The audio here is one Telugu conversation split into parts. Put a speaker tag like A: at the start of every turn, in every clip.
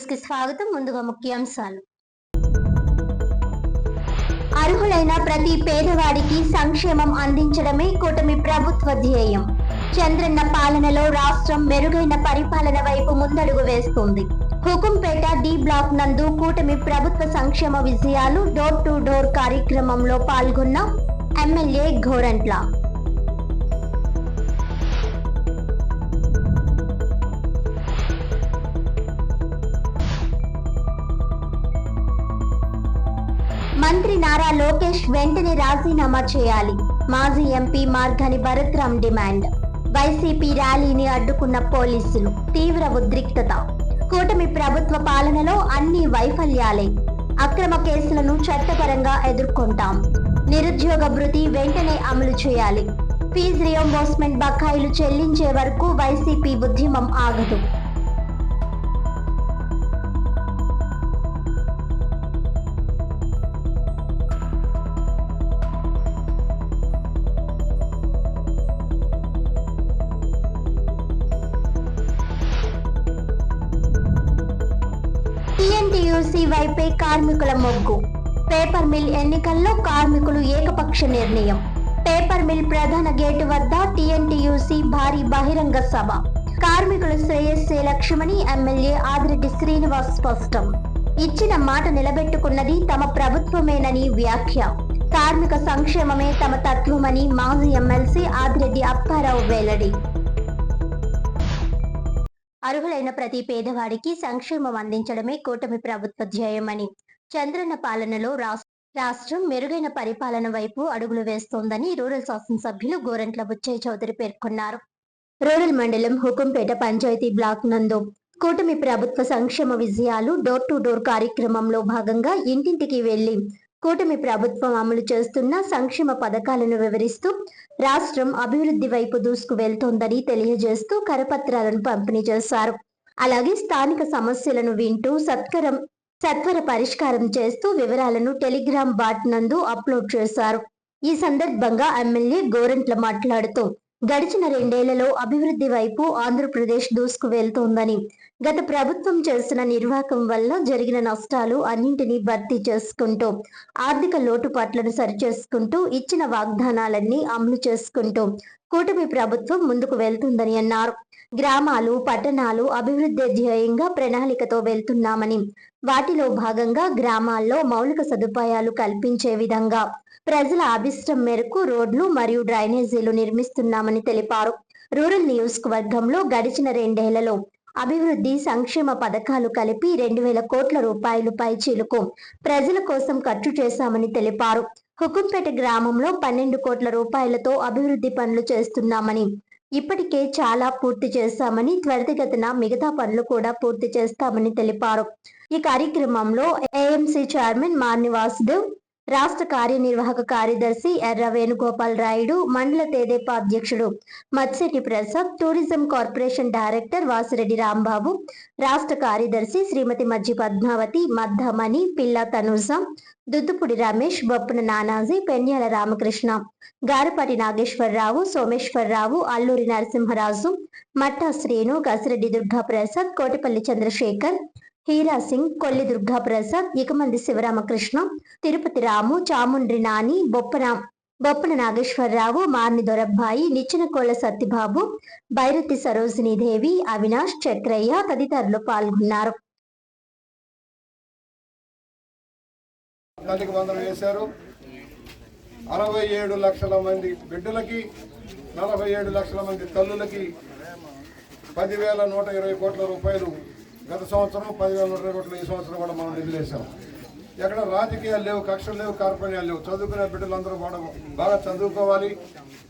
A: న్యూస్ కి స్వాగతం. ముందుగా ముఖ్యాంశాలు. అర్హులైన ప్రతి పేదవాడికి సంక్షేమం అందించడమే కూటమి ప్రభుత్వ ధ్యేయం. చంద్రన్న పాలనలో రాష్ట్రం మెరుగైన పరిపాలన వైపు ముందడుగు వేస్తుంది. హుకుంపేట డి బ్లాక్ నందు కూటమి ప్రభుత్వ సంక్షేమ విజయాలు డోర్ టు డోర్ కార్యక్రమంలో పాల్గొన్న ఎమ్మెల్యే గోరంట్ల. మంత్రి నారా లోకేష్ వెంటనే రాజీనామా చేయాలి. మాజీ MP Margani Bharath Ram demand. YCP ర్యాలీని అడ్డుకున్న పోలీసులు. తీవ్ర ఉద్రిక్తత. కూటమి ప్రభుత్వ పాలనలో అన్ని వైఫల్యాలే. అక్రమ కేసులను చట్టపరంగా ఎదుర్కొంటాం. నిరుద్యోగ భృతి వెంటనే అమలు చేయాలి. ఫీజు రియంబర్స్మెంట్ బకాయిలు చెల్లించే వరకు వైసీపీ ఉద్యమం ఆగదు. టీఎన్టీయూసీ వైపే కార్మికుల మొగ్గు. పేపర్ మిల్ ఎన్నికల్లో కార్మికులు ఏకపక్ష నిర్ణయం. పేపర్ మిల్ ప్రధాన గేటు వద్ద టీఎన్టీయూసీ భారీ బహిరంగ సభ. కార్మికుల శ్రేయస్సే లక్ష్యమని ఎమ్మెల్యే ఆదిరెడ్డి శ్రీనివాస్ స్పష్టం. ఇచ్చిన మాట నిలబెట్టుకున్నది తమ ప్రభుత్వమేనని వ్యాఖ్య. కార్మిక సంక్షేమమే తమ తత్వమని మాజీ ఎమ్మెల్సీ ఆదిరెడ్డి అప్పారావు వెల్లడి. అర్హులైన ప్రతి పేదవాడికి సంక్షేమం అందించడమే కూటమి ప్రభుత్వ ధ్యేయమని, చంద్రన్న పాలనలో రాష్ట్రం మెరుగైన పరిపాలన వైపు అడుగులు వేస్తోందని రూరల్ శాసనసభ్యులు గోరంట్ల బుచ్చయ్య చౌదరి పేర్కొన్నారు. రూరల్ మండలం హుకుంపేట పంచాయతీ బ్లాక్ నందు కూటమి ప్రభుత్వ సంక్షేమ విజయాలు డోర్ టు డోర్ కార్యక్రమంలో భాగంగా ఇంటింటికి వెళ్లి కూటమి ప్రభుత్వం అమలు చేస్తున్న సంక్షేమ పథకాలను వివరిస్తూ రాష్ట్రం అభివృద్ధి వైపు దూసుకు వెళ్తోందని తెలియజేస్తూ కరపత్రాలను పంపిణీ చేశారు. అలాగే స్థానిక సమస్యలను వింటూ సత్వర పరిష్కారం చేస్తూ వివరాలను టెలిగ్రామ్ బాట్ నందు అప్లోడ్ చేశారు. ఈ సందర్భంగా ఎమ్మెల్యే గోరంట్ల మాట్లాడుతూ గడిచిన 2 ఏళ్లలో అభివృద్ధి వైపు ఆంధ్రప్రదేశ్ దూసుకు వెళ్తోందని, గత ప్రభుత్వం చేసిన నిర్వాహకం వల్ల జరిగిన నష్టాలు అన్నింటినీ భర్తీ చేసుకుంటూ, ఆర్థిక లోటుపాట్లను సరిచేసుకుంటూ, ఇచ్చిన వాగ్దానాలన్నీ అమలు చేసుకుంటూ కూటమి ప్రభుత్వం ముందుకు వెళ్తుందని అన్నారు. గ్రామాలు, పట్టణాలు అభివృద్ధి ధ్యేయంగా ప్రణాళికతో వెళ్తున్నామని, వాటిలో భాగంగా గ్రామాల్లో మౌలిక సదుపాయాలు కల్పించే విధంగా ప్రజల అభిష్టం మేరకు రోడ్లు మరియు డ్రైనేజీలు నిర్మిస్తున్నామని తెలిపారు. రూరల్ నియోజకవర్గంలో గడిచిన 2 ఏళ్లలో అభివృద్ధి సంక్షేమ పథకాలు కలిపి 2,000 కోట్ల రూపాయలు పైచీలకు ప్రజల కోసం ఖర్చు చేశామని తెలిపారు. హుకుంపేట గ్రామంలో 12 కోట్ల రూపాయలతో అభివృద్ధి పనులు చేస్తున్నామని, ఇప్పటికే చాలా పూర్తి చేశామని, త్వరితగతిన మిగతా పనులు కూడా పూర్తి చేస్తామని తెలిపారు. ఈ కార్యక్రమంలో ఏఎంసీ చైర్మన్ మార్ని వాసుదేవ్, రాష్ట్ర కార్యనిర్వాహక కార్యదర్శి ఎర్ర వేణుగోపాల్ రాయుడు, మండల తెదేపా అధ్యక్షుడు Matsyati Prasad, tourism corporation director Vasireddi Rambabu, రాష్ట్ర కార్యదర్శి శ్రీమతి మజ్జి పద్మావతి, మద్దమణి, పిల్ల తనుజ, దుద్దుపుడి రమేష్, బొప్పన నానాజీ, పెన్యాల రామకృష్ణ, గారపాటి నాగేశ్వరరావు, సోమేశ్వరరావు, అల్లూరి నరసింహరాజు, మట్టా శ్రీను, గసిరెడ్డి దుర్గా ప్రసాద్, కోటిపల్లి చంద్రశేఖర్, హీరా సింగ్, కొల్లి దుర్గా ప్రసాద్, ఇకమంది శివరామకృష్ణ, తిరుపతి రాము, చాముండ్రి నాని, బొప్పన నాగేశ్వరరావు, మార్ని దొరబ్బాయి, నిచ్చెనకోళ్ల సత్యబాబు, బైరతి సరోజినీదేవి, అవినాష్, చక్రయ్య తదితరులు పాల్గొన్నారు.
B: 67 లక్షల మంది బిడ్డలకి, 47 లక్షల మంది తల్లులకి 10,120 కోట్ల రూపాయలు గత సంవత్సరం, 10,120 కోట్లు ఈ సంవత్సరం కూడా మనం నిధులేసాం. ఎక్కడ రాజకీయాలు లేవు, కక్షలు లేవు, కార్పణ్యాలు లేవు. చదువుకునే బిడ్డలందరూ బాగా చదువుకోవాలి,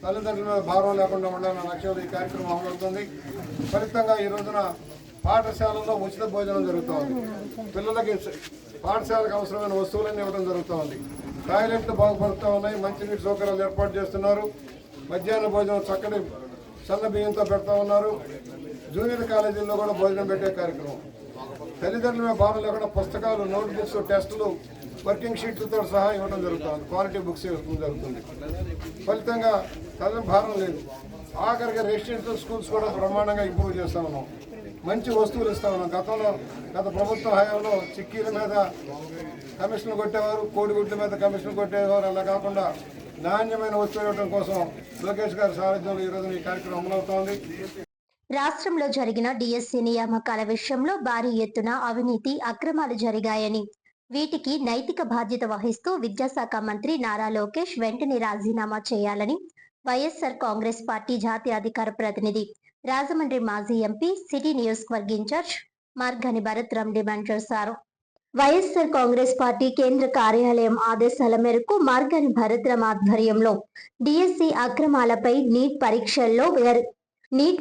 B: తల్లిదండ్రుల మీద భారం లేకుండా ఉండాలన్న లక్ష్యంలో ఈ కార్యక్రమం అమలవుతుంది. ఫలితంగా ఈ రోజున పాఠశాలల్లో ఉచిత భోజనం జరుగుతోంది. పిల్లలకి పాఠశాలకు అవసరమైన వస్తువులన్నీ ఇవ్వడం జరుగుతోంది. టాయిలెట్లు బాగుపడుతూ ఉన్నాయి, మంచినీటి సౌకర్యాలు ఏర్పాటు చేస్తున్నారు. మధ్యాహ్న భోజనం చక్కటి సన్న బియ్యంతో పెడతా ఉన్నారు. జూనియర్ కాలేజీల్లో కూడా భోజనం పెట్టే కార్యక్రమం. తల్లిదండ్రుల మీద భారం లేకుండా పుస్తకాలు, నోట్ బుక్స్, టెస్టులు, వర్కింగ్ షీట్లతో సహా ఇవ్వడం జరుగుతుంది. క్వాలిటీ బుక్స్ ఇవ్వడం జరుగుతుంది. ఫలితంగా తల్లి భారం లేదు. ఆఖరిగా రెసిడెన్షియల్ స్కూల్స్ కూడా బ్రహ్మాండంగా ఇంప్రూవ్ చేస్తా ఉన్నాం. మంచి వస్తువులు ఇస్తా ఉన్నాం. గత ప్రభుత్వ హయాంలో చిక్కీల మీద కమిషన్లు కొట్టేవారు, కోడిగుడ్ల మీద కమిషన్ కొట్టేవారు. అలా కాకుండా నాణ్యమైన వస్తువులు ఇవ్వడం కోసం లోకేష్ గారి సారథ్యంలో ఈ రోజున ఈ కార్యక్రమం అమలవుతోంది.
A: రాష్ట్రంలో జరిగిన డిఎస్సి నియామకాల విషయంలో భారీ ఎత్తున అవినీతి అక్రమాలు జరిగాయని, వీటికి నైతిక బాధ్యత వహిస్తూ విద్యాశాఖ మంత్రి నారా లోకేష్ వెంటనే రాజీనామా చేయాలని వైఎస్ఆర్ కాంగ్రెస్ పార్టీ జాతీయ అధికార ప్రతినిధి, రాజమండ్రి మాజీ ఎంపీ, సిటీ నియోజకవర్గ ఇన్ఛార్జ్ మార్గాని భరత్ రామ్ డిమాండ్ చేశారు. వైఎస్ఆర్ కాంగ్రెస్ పార్టీ కేంద్ర కార్యాలయం ఆదేశాల మేరకు మార్గాని భరత్ రామ్ ఆధ్వర్యంలో డిఎస్సి అక్రమాలపై నీట్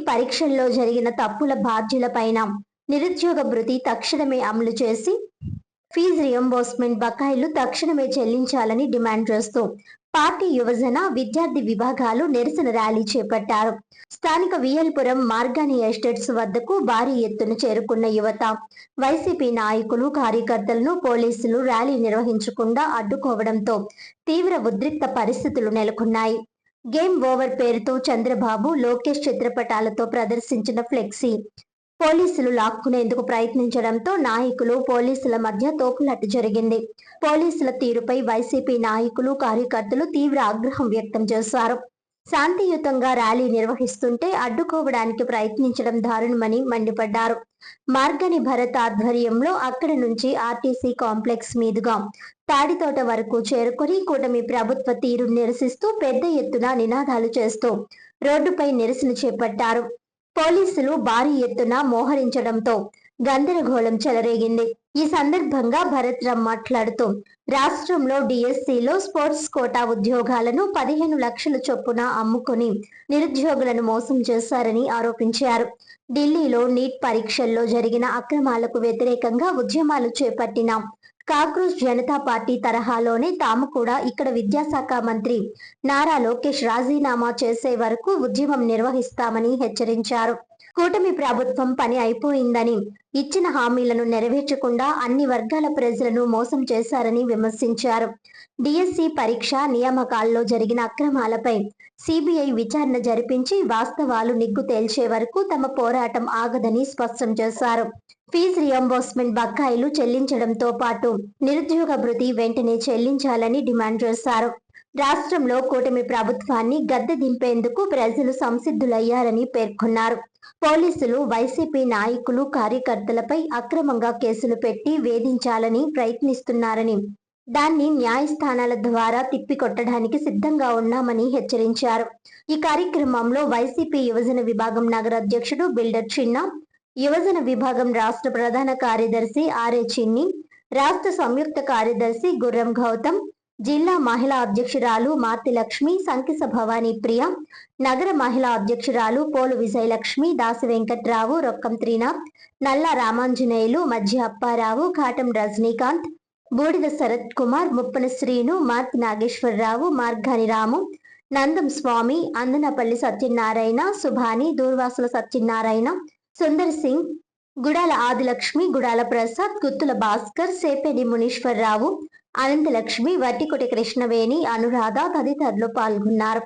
A: పరీక్షల్లో జరిగిన తప్పుల బాధ్యులపైన నిరుద్యోగ భృతి తక్షణమే అమలు చేసి ఫీజు రియంబర్స్మెంట్ బకాయిలు తక్షణమే చెల్లించాలని డిమాండ్ చేస్తూ పార్టీ యువజన విద్యార్థి విభాగాలు నిరసన ర్యాలీ చేపట్టారు. స్థానిక వియల్పురం మార్గాని ఎస్టేట్స్ వద్దకు భారీ ఎత్తున చేరుకున్న యువత, వైసీపీ నాయకులు, కార్యకర్తలను పోలీసులు ర్యాలీ నిర్వహించకుండా అడ్డుకోవడంతో తీవ్ర ఉద్రిక్త పరిస్థితులు నెలకొన్నాయి. గేమ్ ఓవర్ పేరుతో చంద్రబాబు, లోకేష్ చిత్రపటాలతో ప్రదర్శించిన ఫ్లెక్సీ పోలీసులు లాక్కునేందుకు ప్రయత్నించడంతో నాయకులు, పోలీసుల మధ్య తోపులాట జరిగింది. పోలీసుల తీరుపై వైసీపీ నాయకులు, కార్యకర్తలు తీవ్ర ఆగ్రహం వ్యక్తం చేశారు. శాంతియుతంగా ర్యాలీ నిర్వహిస్తుంటే అడ్డుకోవడానికి ప్రయత్నించడం దారుణమని మండిపడ్డారు. మార్గాని భరత్ ఆధ్వర్యంలో అక్కడి నుంచి ఆర్టీసీ కాంప్లెక్స్ మీదుగా తాడితోట వరకు చేరుకొని కూటమి ప్రభుత్వ తీరు నిరసిస్తూ పెద్ద ఎత్తున నినాదాలు చేస్తూ రోడ్డుపై నిరసన చేపట్టారు. పోలీసులు భారీ ఎత్తున మోహరించడంతో గందరగోళం చెలరేగింది. ఈ సందర్భంగా భరత్ రామ్ మాట్లాడుతూ రాష్ట్రంలో డిఎస్సిలో స్పోర్ట్స్ కోటా ఉద్యోగాలను 15 లక్షల చొప్పున అమ్ముకొని నిరుద్యోగులను మోసం చేశారని ఆరోపించారు. ఢిల్లీలో నీట్ పరీక్షల్లో జరిగిన అక్రమాలకు వ్యతిరేకంగా ఉద్యమాలు చేపట్టిన కాక్రోచ్ జనతా పార్టీ తరహాలోనే తాము కూడా ఇక్కడ విద్యాశాఖ మంత్రి నారా లోకేష్ రాజీనామా చేసే వరకు ఉద్యమం నిర్వహిస్తామని హెచ్చరించారు. కూటమి ప్రభుత్వం పని అయిపోయిందని, ఇచ్చిన హామీలను నెరవేర్చకుండా అన్ని వర్గాల ప్రజలను మోసం చేశారని విమర్శించారు. డిఎస్సి పరీక్ష నియామకాల్లో జరిగిన అక్రమాలపై సిబిఐ విచారణ జరిపించి వాస్తవాలు నిగ్గు తేల్చే వరకు తమ పోరాటం ఆగదని స్పష్టం చేశారు. ఫీజు రియంబర్స్మెంట్ బకాయిలు చెల్లించడంతో పాటు నిరుద్యోగ భృతి వెంటనే చెల్లించాలని డిమాండ్ చేశారు. రాష్ట్రంలో కూటమి ప్రభుత్వాన్ని గద్దె దింపేందుకు ప్రజలు సంసిద్ధులయ్యారని పేర్కొన్నారు. పోలీసులు వైసీపీ నాయకులు, కార్యకర్తలపై అక్రమంగా కేసులు పెట్టి వేధించాలని ప్రయత్నిస్తున్నారని, దాన్ని న్యాయస్థానాల ద్వారా తిప్పికొట్టడానికి సిద్ధంగా ఉన్నామని హెచ్చరించారు. ఈ కార్యక్రమంలో వైసీపీ యువజన విభాగం నగర అధ్యక్షుడు బిల్డర్ చిన్న, యువజన విభాగం రాష్ట్ర ప్రధాన కార్యదర్శి ఆర్ఏ చిన్ని, రాష్ట్ర సంయుక్త కార్యదర్శి గుర్రం గౌతమ్, జిల్లా మహిళా అధ్యక్షురాలు మార్తి లక్ష్మి, సంకిస భవానీ ప్రియ, నగర మహిళా అధ్యక్షురాలు పోలు విజయలక్ష్మి, దాసి వెంకట్రావు, రొక్కం త్రినాథ్, నల్ల రామాంజనేయులు, మధ్య అప్పారావు, ఘాటం రజనీకాంత్, బూడిద శరత్ కుమార్, ముప్పన శ్రీను, మార్తి నాగేశ్వరరావు, మార్గాని రాము, నందం స్వామి, అందనపల్లి సత్యనారాయణ, సుభాని, దూర్వాసుల సత్యనారాయణ, సుందర్ సింగ్, గుడాల ఆదిలక్ష్మి, గుడాల ప్రసాద్, గుత్తుల భాస్కర్, సేపేడి మునీశ్వరరావు, అనంతలక్ష్మి, వట్టికొటి కృష్ణవేణి, అనురాధ తదితరులు పాల్గొన్నారు.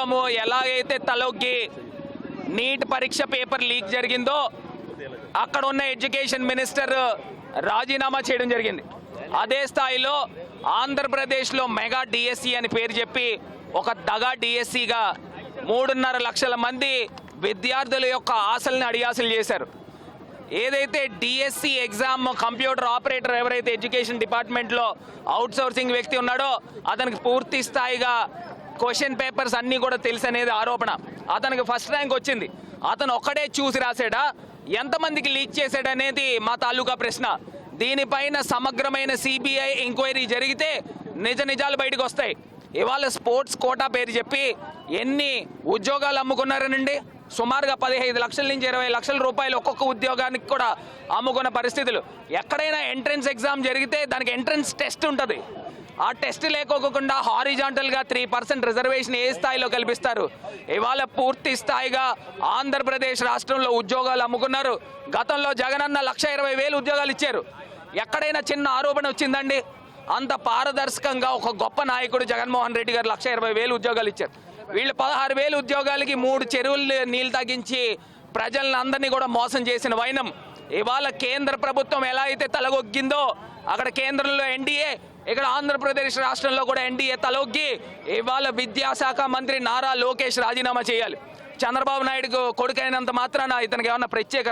C: ప్రభుత్వము ఎలాగైతే తలొగ్గి నీట్ పరీక్ష పేపర్ లీక్ జరిగిందో అక్కడ ఉన్న ఎడ్యుకేషన్ మినిస్టర్ రాజీనామా చేయడం జరిగింది. అదే స్థాయిలో ఆంధ్రప్రదేశ్లో మెగా డిఎస్సి అని పేరు చెప్పి ఒక దగా డిఎస్సిగా 3.5 లక్షల మంది విద్యార్థుల యొక్క ఆశల్ని అడియాసలు చేశారు. ఏదైతే డిఎస్సి ఎగ్జామ్ కంప్యూటర్ ఆపరేటర్ ఎవరైతే ఎడ్యుకేషన్ డిపార్ట్మెంట్లో అవుట్ సోర్సింగ్ వ్యక్తి ఉన్నాడో అతనికి పూర్తి స్థాయిగా క్వశ్చన్ పేపర్స్ అన్నీ కూడా తెలుసు అనేది ఆరోపణ. అతనికి ఫస్ట్ ర్యాంక్ వచ్చింది. అతను ఒక్కడే చూసి రాసాడా, ఎంతమందికి లీక్ చేశాడనేది మా తాలూకా ప్రశ్న. దీనిపైన సమగ్రమైన సిబిఐ ఎంక్వైరీ జరిగితే నిజాలు బయటకు వస్తాయి. ఇవాళ స్పోర్ట్స్ కోటా పేరు చెప్పి ఎన్ని ఉద్యోగాలు అమ్ముకున్నారనండి? సుమారుగా 15 లక్షల నుంచి 20 లక్షల రూపాయలు ఒక్కొక్క ఉద్యోగానికి కూడా అమ్ముకున్న పరిస్థితులు. ఎక్కడైనా ఎంట్రన్స్ ఎగ్జామ్ జరిగితే దానికి ఎంట్రన్స్ టెస్ట్ ఉంటుంది. ఆ టెస్ట్ లేకోకుండా హారిజాంటల్గా 3% రిజర్వేషన్ ఏ స్థాయిలో కల్పిస్తారు? ఇవాళ పూర్తి స్థాయిగా ఆంధ్రప్రదేశ్ రాష్ట్రంలో ఉద్యోగాలు అమ్ముకున్నారు. గతంలో జగనన్న 1,20,000 ఉద్యోగాలు ఇచ్చారు. ఎక్కడైనా చిన్న ఆరోపణ వచ్చిందండి? అంత పారదర్శకంగా ఒక గొప్ప నాయకుడు జగన్మోహన్ రెడ్డి గారు 1,20,000 ఉద్యోగాలు ఇచ్చారు. వీళ్ళు 16,000 ఉద్యోగాలకి 3 చెరువులు నీళ్ళు తగ్గించి ప్రజలను అందరినీ కూడా మోసం చేసిన వైనం. ఇవాళ కేంద్ర ప్రభుత్వం ఎలా అయితే తలగొగ్గిందో అక్కడ కేంద్రంలో ఎన్డీఏ, ఇక్కడ ఆంధ్రప్రదేశ్ రాష్ట్రంలో కూడా ఎన్డీఏ తలొగ్గి ఇవాళ విద్యాశాఖ మంత్రి నారా లోకేష్ రాజీనామా చేయాలి. చంద్రబాబు నాయుడుకు కొడుకైనంత మాత్రాన ఇతనికి ఏమన్నా ప్రత్యేక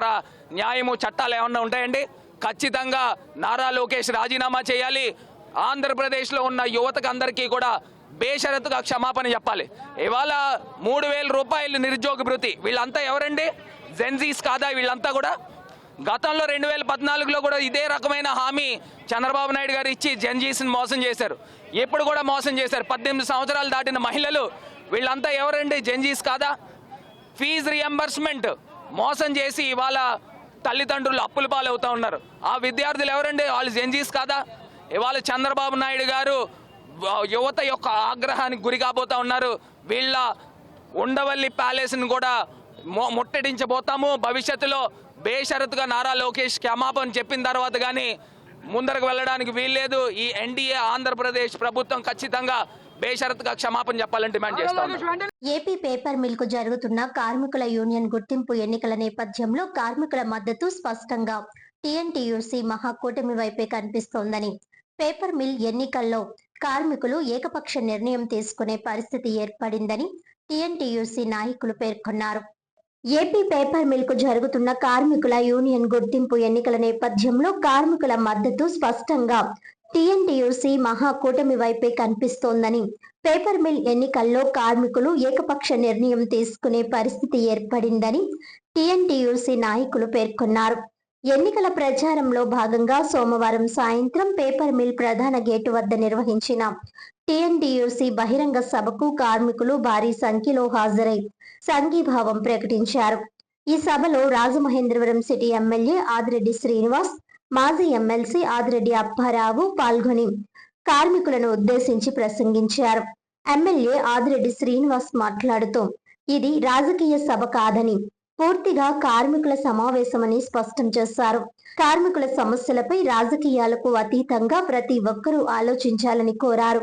C: న్యాయము చట్టాలు ఏమన్నా ఉంటాయండి? ఖచ్చితంగా నారా లోకేష్ రాజీనామా చేయాలి. ఆంధ్రప్రదేశ్లో ఉన్న యువతకు అందరికీ కూడా బేషరతుగా క్షమాపణ చెప్పాలి. ఇవాళ 3,000 రూపాయలు నిరుద్యోగ భృతి. వీళ్ళంతా ఎవరండి? జెన్జీస్ కాదా వీళ్ళంతా కూడా? గతంలో 2014లో కూడా ఇదే రకమైన హామీ చంద్రబాబు నాయుడు గారు ఇచ్చి జెన్జీస్ని మోసం చేశారు. ఎప్పుడు కూడా మోసం చేశారు. 18 సంవత్సరాలు దాటిన మహిళలు వీళ్ళంతా ఎవరండి? జెన్జీస్ కాదా? ఫీజు రియంబర్స్మెంట్ మోసం చేసి ఇవాళ తల్లిదండ్రులు అప్పుల పాలవుతూ ఉన్నారు. ఆ విద్యార్థులు ఎవరండి? వాళ్ళు జెన్జీస్ కాదా? ఇవాళ చంద్రబాబు నాయుడు గారు యువత యొక్క ఆగ్రహానికి గురి కాబోతా ఉన్నారు. వీళ్ళ ఉండవల్లి ప్యాలెస్ని కూడా ముట్టడించబోతాము. భవిష్యత్తులో బేషరతుగా నారా లోకేష్ క్షమాపణ చెప్పిన తర్వాత కానీ ముందరకు వెళ్ళడానికి వీల్లేదు. ఈ ఎన్డీఏ ఆంధ్రప్రదేశ్ ప్రభుత్వం ఖచ్చితంగా బేషరతుగా క్షమాపణ చెప్పాలని డిమాండ్ చేస్తాను.
A: ఏపీ పేపర్ మిల్ కు జరుగుతున్న కార్మికుల యూనియన్ గుర్తింపు ఎన్నికల నేపథ్యంలో కార్మికుల మద్దతు స్పష్టంగా టీఎన్టీయూసీ మహాకూటమి వైపే కనిపిస్తోందని, పేపర్ మిల్ ఎన్నికల్లో కార్మికులు ఏకపక్ష నిర్ణయం తీసుకునే పరిస్థితి ఏర్పడిందని టీఎన్టీయూసీ నాయకులు పేర్కొన్నారు. ఏపీ పేపర్ మిల్ కు జరుగుతున్న కార్మికుల యూనియన్ గుర్తింపు ఎన్నికల నేపథ్యంలో కార్మికుల మద్దతు స్పష్టంగా టీఎన్టీయూసీ మహాకూటమి వైపే కనిపిస్తోందని, పేపర్ మిల్ ఎన్నికల్లో కార్మికులు ఏకపక్ష నిర్ణయం తీసుకునే పరిస్థితి ఏర్పడిందని టీఎన్టీయూసీ నాయకులు పేర్కొన్నారు. ఎన్నికల ప్రచారంలో భాగంగా సోమవారం సాయంత్రం పేపర్ మిల్ ప్రధాన గేటు వద్ద నిర్వహించిన టీఎన్టీయూసీ బహిరంగ సభకు కార్మికులు భారీ సంఖ్యలో హాజరై సంఘీభావం ప్రకటించారు. ఈ సభలో రాజమహేంద్రవరం సిటీ ఎమ్మెల్యే ఆదిరెడ్డి శ్రీనివాస్, మాజీ ఎమ్మెల్సీ ఆదిరెడ్డి అప్పారావు పాల్గొని కార్మికులను ఉద్దేశించి ప్రసంగించారు. ఎమ్మెల్యే ఆదిరెడ్డి శ్రీనివాస్ మాట్లాడుతూ, ఇది రాజకీయ సభ కాదని, పూర్తిగా కార్మికుల సమావేశమని స్పష్టం చేశారు. కార్మికుల సమస్యలపై రాజకీయాలకు అతీతంగా ప్రతి ఒక్కరూ ఆలోచించాలని కోరారు.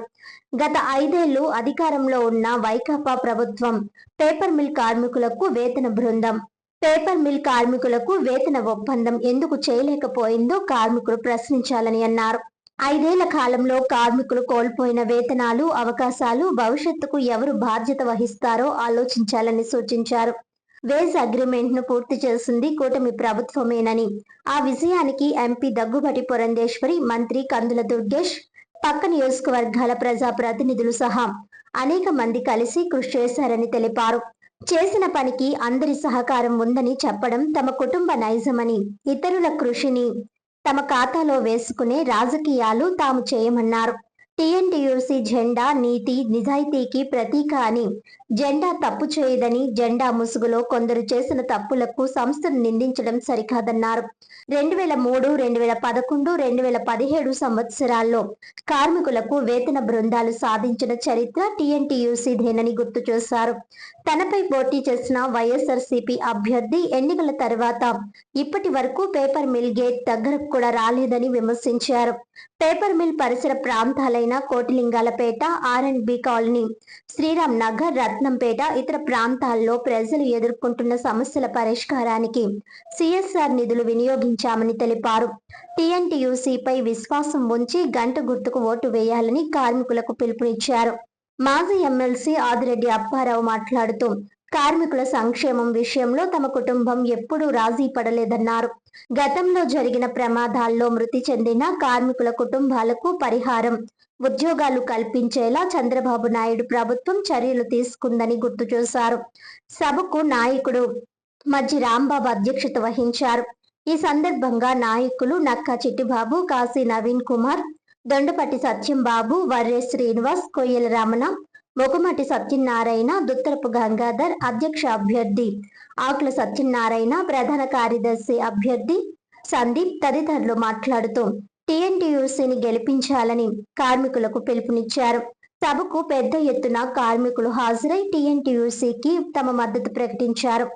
A: గత 5 ఏళ్లు అధికారంలో ఉన్న వైకాపా ప్రభుత్వం పేపర్ మిల్ కార్మికులకు వేతన బృందం, పేపర్ మిల్ కార్మికులకు వేతన ఒప్పందం ఎందుకు చేయలేకపోయిందో కార్మికులు ప్రశ్నించాలని అన్నారు. 5 ఏళ్ల కాలంలో కార్మికులు కోల్పోయిన వేతనాలు, అవకాశాలు, భవిష్యత్తుకు ఎవరు బాధ్యత వహిస్తారో ఆలోచించాలని సూచించారు. వేజ్ అగ్రిమెంట్ ను పూర్తి చేసింది కూటమి ప్రభుత్వమేనని, ఆ విజయానికి ఎంపీ దగ్గుబాటి పురంధేశ్వరి, మంత్రి కందుల దుర్గేష్, పక్క నియోజకవర్గాల ప్రజా ప్రతినిధులు సహా అనేక మంది కలిసి కృషి చేశారని తెలిపారు. చేసిన పనికి అందరి సహకారం ఉందని చెప్పడం తమ కుటుంబ నైజమని, ఇతరుల కృషిని తమ ఖాతాలో వేసుకునే రాజకీయాలు తాము చేయమన్నారు. టీఎన్టీయూసీ జెండా నీతి నిజాయితీకి ప్రతీక అని, జెండా తప్పు చేయదని, జెండా ముసుగులో కొందరు చేసిన తప్పులకు సంస్థను నిందించడం సరికాదన్నారు. 2003, 2011, 2017 సంవత్సరాల్లో కార్మికులకు వేతన బృందాలు సాధించిన చరిత్ర టీఎన్టీయూసీదేనని గుర్తు చేశారు. తనపై పోటీ చేసిన వైఎస్ఆర్సీపీ అభ్యర్థి ఎన్నికల తర్వాత ఇప్పటి వరకు పేపర్ మిల్ గేట్ దగ్గరకు కూడా రాలేదని విమర్శించారు. పేపర్ మిల్ పరిసర ప్రాంతాలైన అయిన కోటిలింగాలపేట, R&B కాలనీ, శ్రీరామ్ నగర్, రత్నంపేట, ఇతర ప్రాంతాల్లో ప్రజలు ఎదుర్కొంటున్న సమస్యల పరిష్కారానికి CSR నిధులు వినియోగించామని తెలిపారు. TNTUCపై విశ్వాసం ఉంచి గంట గుర్తుకు ఓటు వేయాలని కార్మికులకు పిలుపునిచ్చారు. మాజీ ఎమ్మెల్సీ ఆదిరెడ్డి అప్పారావు మాట్లాడుతూ కార్మికుల సంక్షేమం విషయంలో తమ కుటుంబం ఎప్పుడూ రాజీ పడలేదన్నారు. గతంలో జరిగిన ప్రమాదాల్లో మృతి చెందిన కార్మికుల కుటుంబాలకు పరిహారం, ఉద్యోగాలు కల్పించేలా చంద్రబాబు నాయుడు ప్రభుత్వం చర్యలు తీసుకుందని గుర్తు చేశారు. సభకు నాయకుడు మజ్జి రాంబాబు అధ్యక్షత వహించారు. ఈ సందర్భంగా నాయకులు నక్కా చిట్టిబాబు, కాశీ నవీన్ కుమార్, దొండపట్టి సత్యంబాబు, వర్రే శ్రీనివాస్, కొయ్యల రమణ, మొగమటి సత్యనారాయణ, దుత్తరపు గంగాధర్, అధ్యక్ష అభ్యర్థి ఆకుల సత్యనారాయణ, ప్రధాన కార్యదర్శి అభ్యర్థి సందీప్ తదితరులు మాట్లాడుతూ TNTUCని గెలిపించాలని కార్మికులకు పిలుపునిచ్చారు. సభకు పెద్ద ఎత్తున కార్మికులు హాజరై TNTUCకి తమ మద్దతు ప్రకటించారు.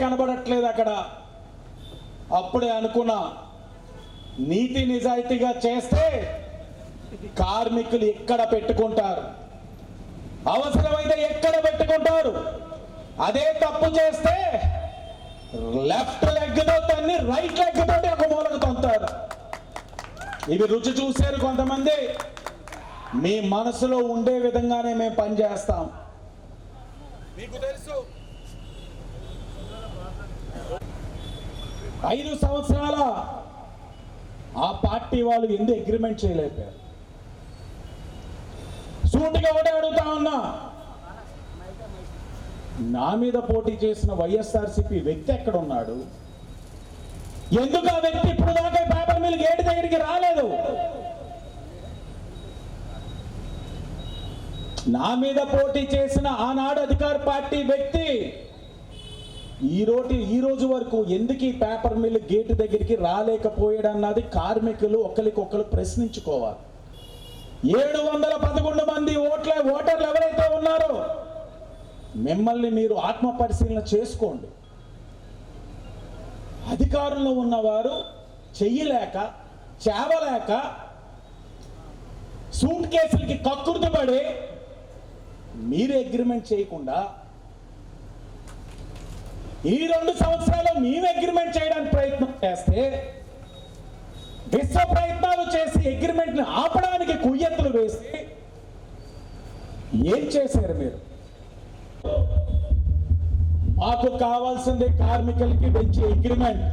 D: కనబడట్లేదు అక్కడ. అప్పుడే అనుకున్నా, నీతి నిజాయితీగా చేస్తే కార్మికులు ఎక్కడ పెట్టుకుంటారు, అవసరమైతే ఎక్కడ పెట్టుకుంటారు. అదే తప్పు చేస్తే లెఫ్ట్ లెగ్ తో తన్ని రైట్ లెగ్ తోటి ఒక మూలకు తొంతారు. ఇవి రుచి చూశారు కొంతమంది. మీ మనసులో ఉండే విధంగానే మేము పనిచేస్తాం. మీకు తెలుసు 5 సంవత్సరాల ఆ పార్టీ వాళ్ళు ఎందుకు అగ్రిమెంట్ చేయలేకపోయారు? సూటిగా ఒకటే అడుగుతా ఉన్నా, నా మీద పోటీ చేసిన వైఎస్ఆర్సీపీ వ్యక్తి ఎక్కడ ఉన్నాడు? ఎందుకు ఆ వ్యక్తి ఇప్పుడు దాకా పేపర్ మిల్ గేట్ దగ్గరికి రాలేదు? నా మీద పోటీ చేసిన ఆనాడు అధికార పార్టీ వ్యక్తి ఈ రోజు వరకు ఎందుకు ఈ పేపర్ మిల్ గేట్ దగ్గరికి రాలేకపోయాడన్నది కార్మికులు ఒకరికొకరు ప్రశ్నించుకోవాలి. 711 మంది ఓటర్లు ఎవరైతే ఉన్నారో మిమ్మల్ని మీరు ఆత్మ పరిశీలన చేసుకోండి. అధికారంలో ఉన్నవారు చెయ్యలేక, చేవలేక, సూట్ కేసులకి కక్కుర్తిపడి మీరు అగ్రిమెంట్ చేయకుండా ఈ 2 సంవత్సరాలు మేము అగ్రిమెంట్ చేయడానికి ప్రయత్నం చేస్తే, విశ్వ ప్రయత్నాలు చేసి అగ్రిమెంట్ ని ఆపడానికి కుయ్యెత్తులు వేసి ఏం చేశారు మీరు? మాకు కావాల్సింది కార్మికులకి మంచి అగ్రిమెంట్.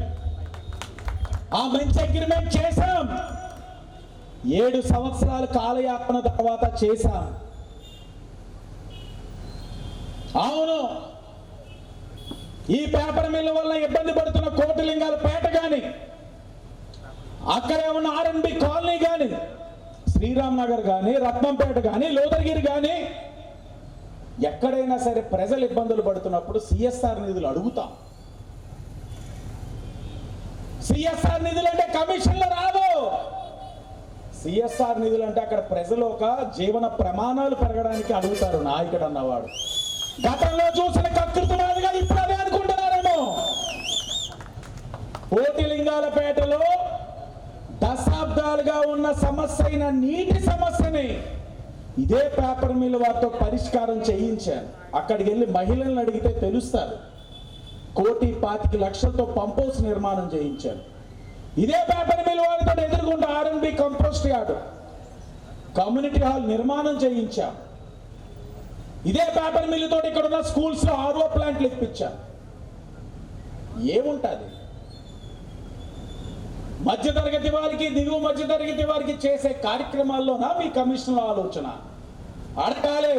D: ఆ మంచి అగ్రిమెంట్ చేశాం. 7 సంవత్సరాల కాలయాపన తర్వాత చేశాం. అవును, ఈ పేపర్ మిల్ వల్ల ఇబ్బంది పడుతున్న కోటిలింగాలపేట కానీ, అక్కడే ఉన్న R&B కాలనీ కానీ, శ్రీరామ్ నగర్ కానీ, రత్నంపేట కానీ, లోదగిరి కానీ, ఎక్కడైనా సరే ప్రజలు ఇబ్బందులు పడుతున్నప్పుడు CSR నిధులు అడుగుతాం. CSR నిధులు అంటే కమిషన్లు రావు. CSR నిధులు అంటే అక్కడ ప్రజలు ఒక జీవన ప్రమాణాలు పెరగడానికి అడుగుతారు నాయకుడు అన్నవాడు. గతంలో చూసిన కకృతివాదిగా ఇప్పుడు అదే అనుకుంటున్నారేమో. కోటిలింగాలపేటలో దశాబ్దాలుగా ఉన్న సమస్య అయిన నీటి సమస్యని ఇదే పేపర్ మిల్ వారితో పరిష్కారం చేయించాను. అక్కడికి వెళ్ళి మహిళలను అడిగితే తెలుస్తారు. 1,25,00,000తో పంప్ హౌస్ నిర్మాణం చేయించాను. ఇదే పేపర్ మిల్ వారితో ఎదుర్కొంటే R&B compost yard, community hall నిర్మాణం చేయించాం. ఇదే పేపర్ మిల్ తోటి ఇక్కడ ఉన్న స్కూల్స్ లో RO ప్లాంట్లు ఇప్పించాం. ఏముంటుంది? మధ్యతరగతి వారికి, దిగువ మధ్యతరగతి వారికి చేసే కార్యక్రమాల్లోనా మీ కమిషన్ల ఆలోచన? అడగాలి,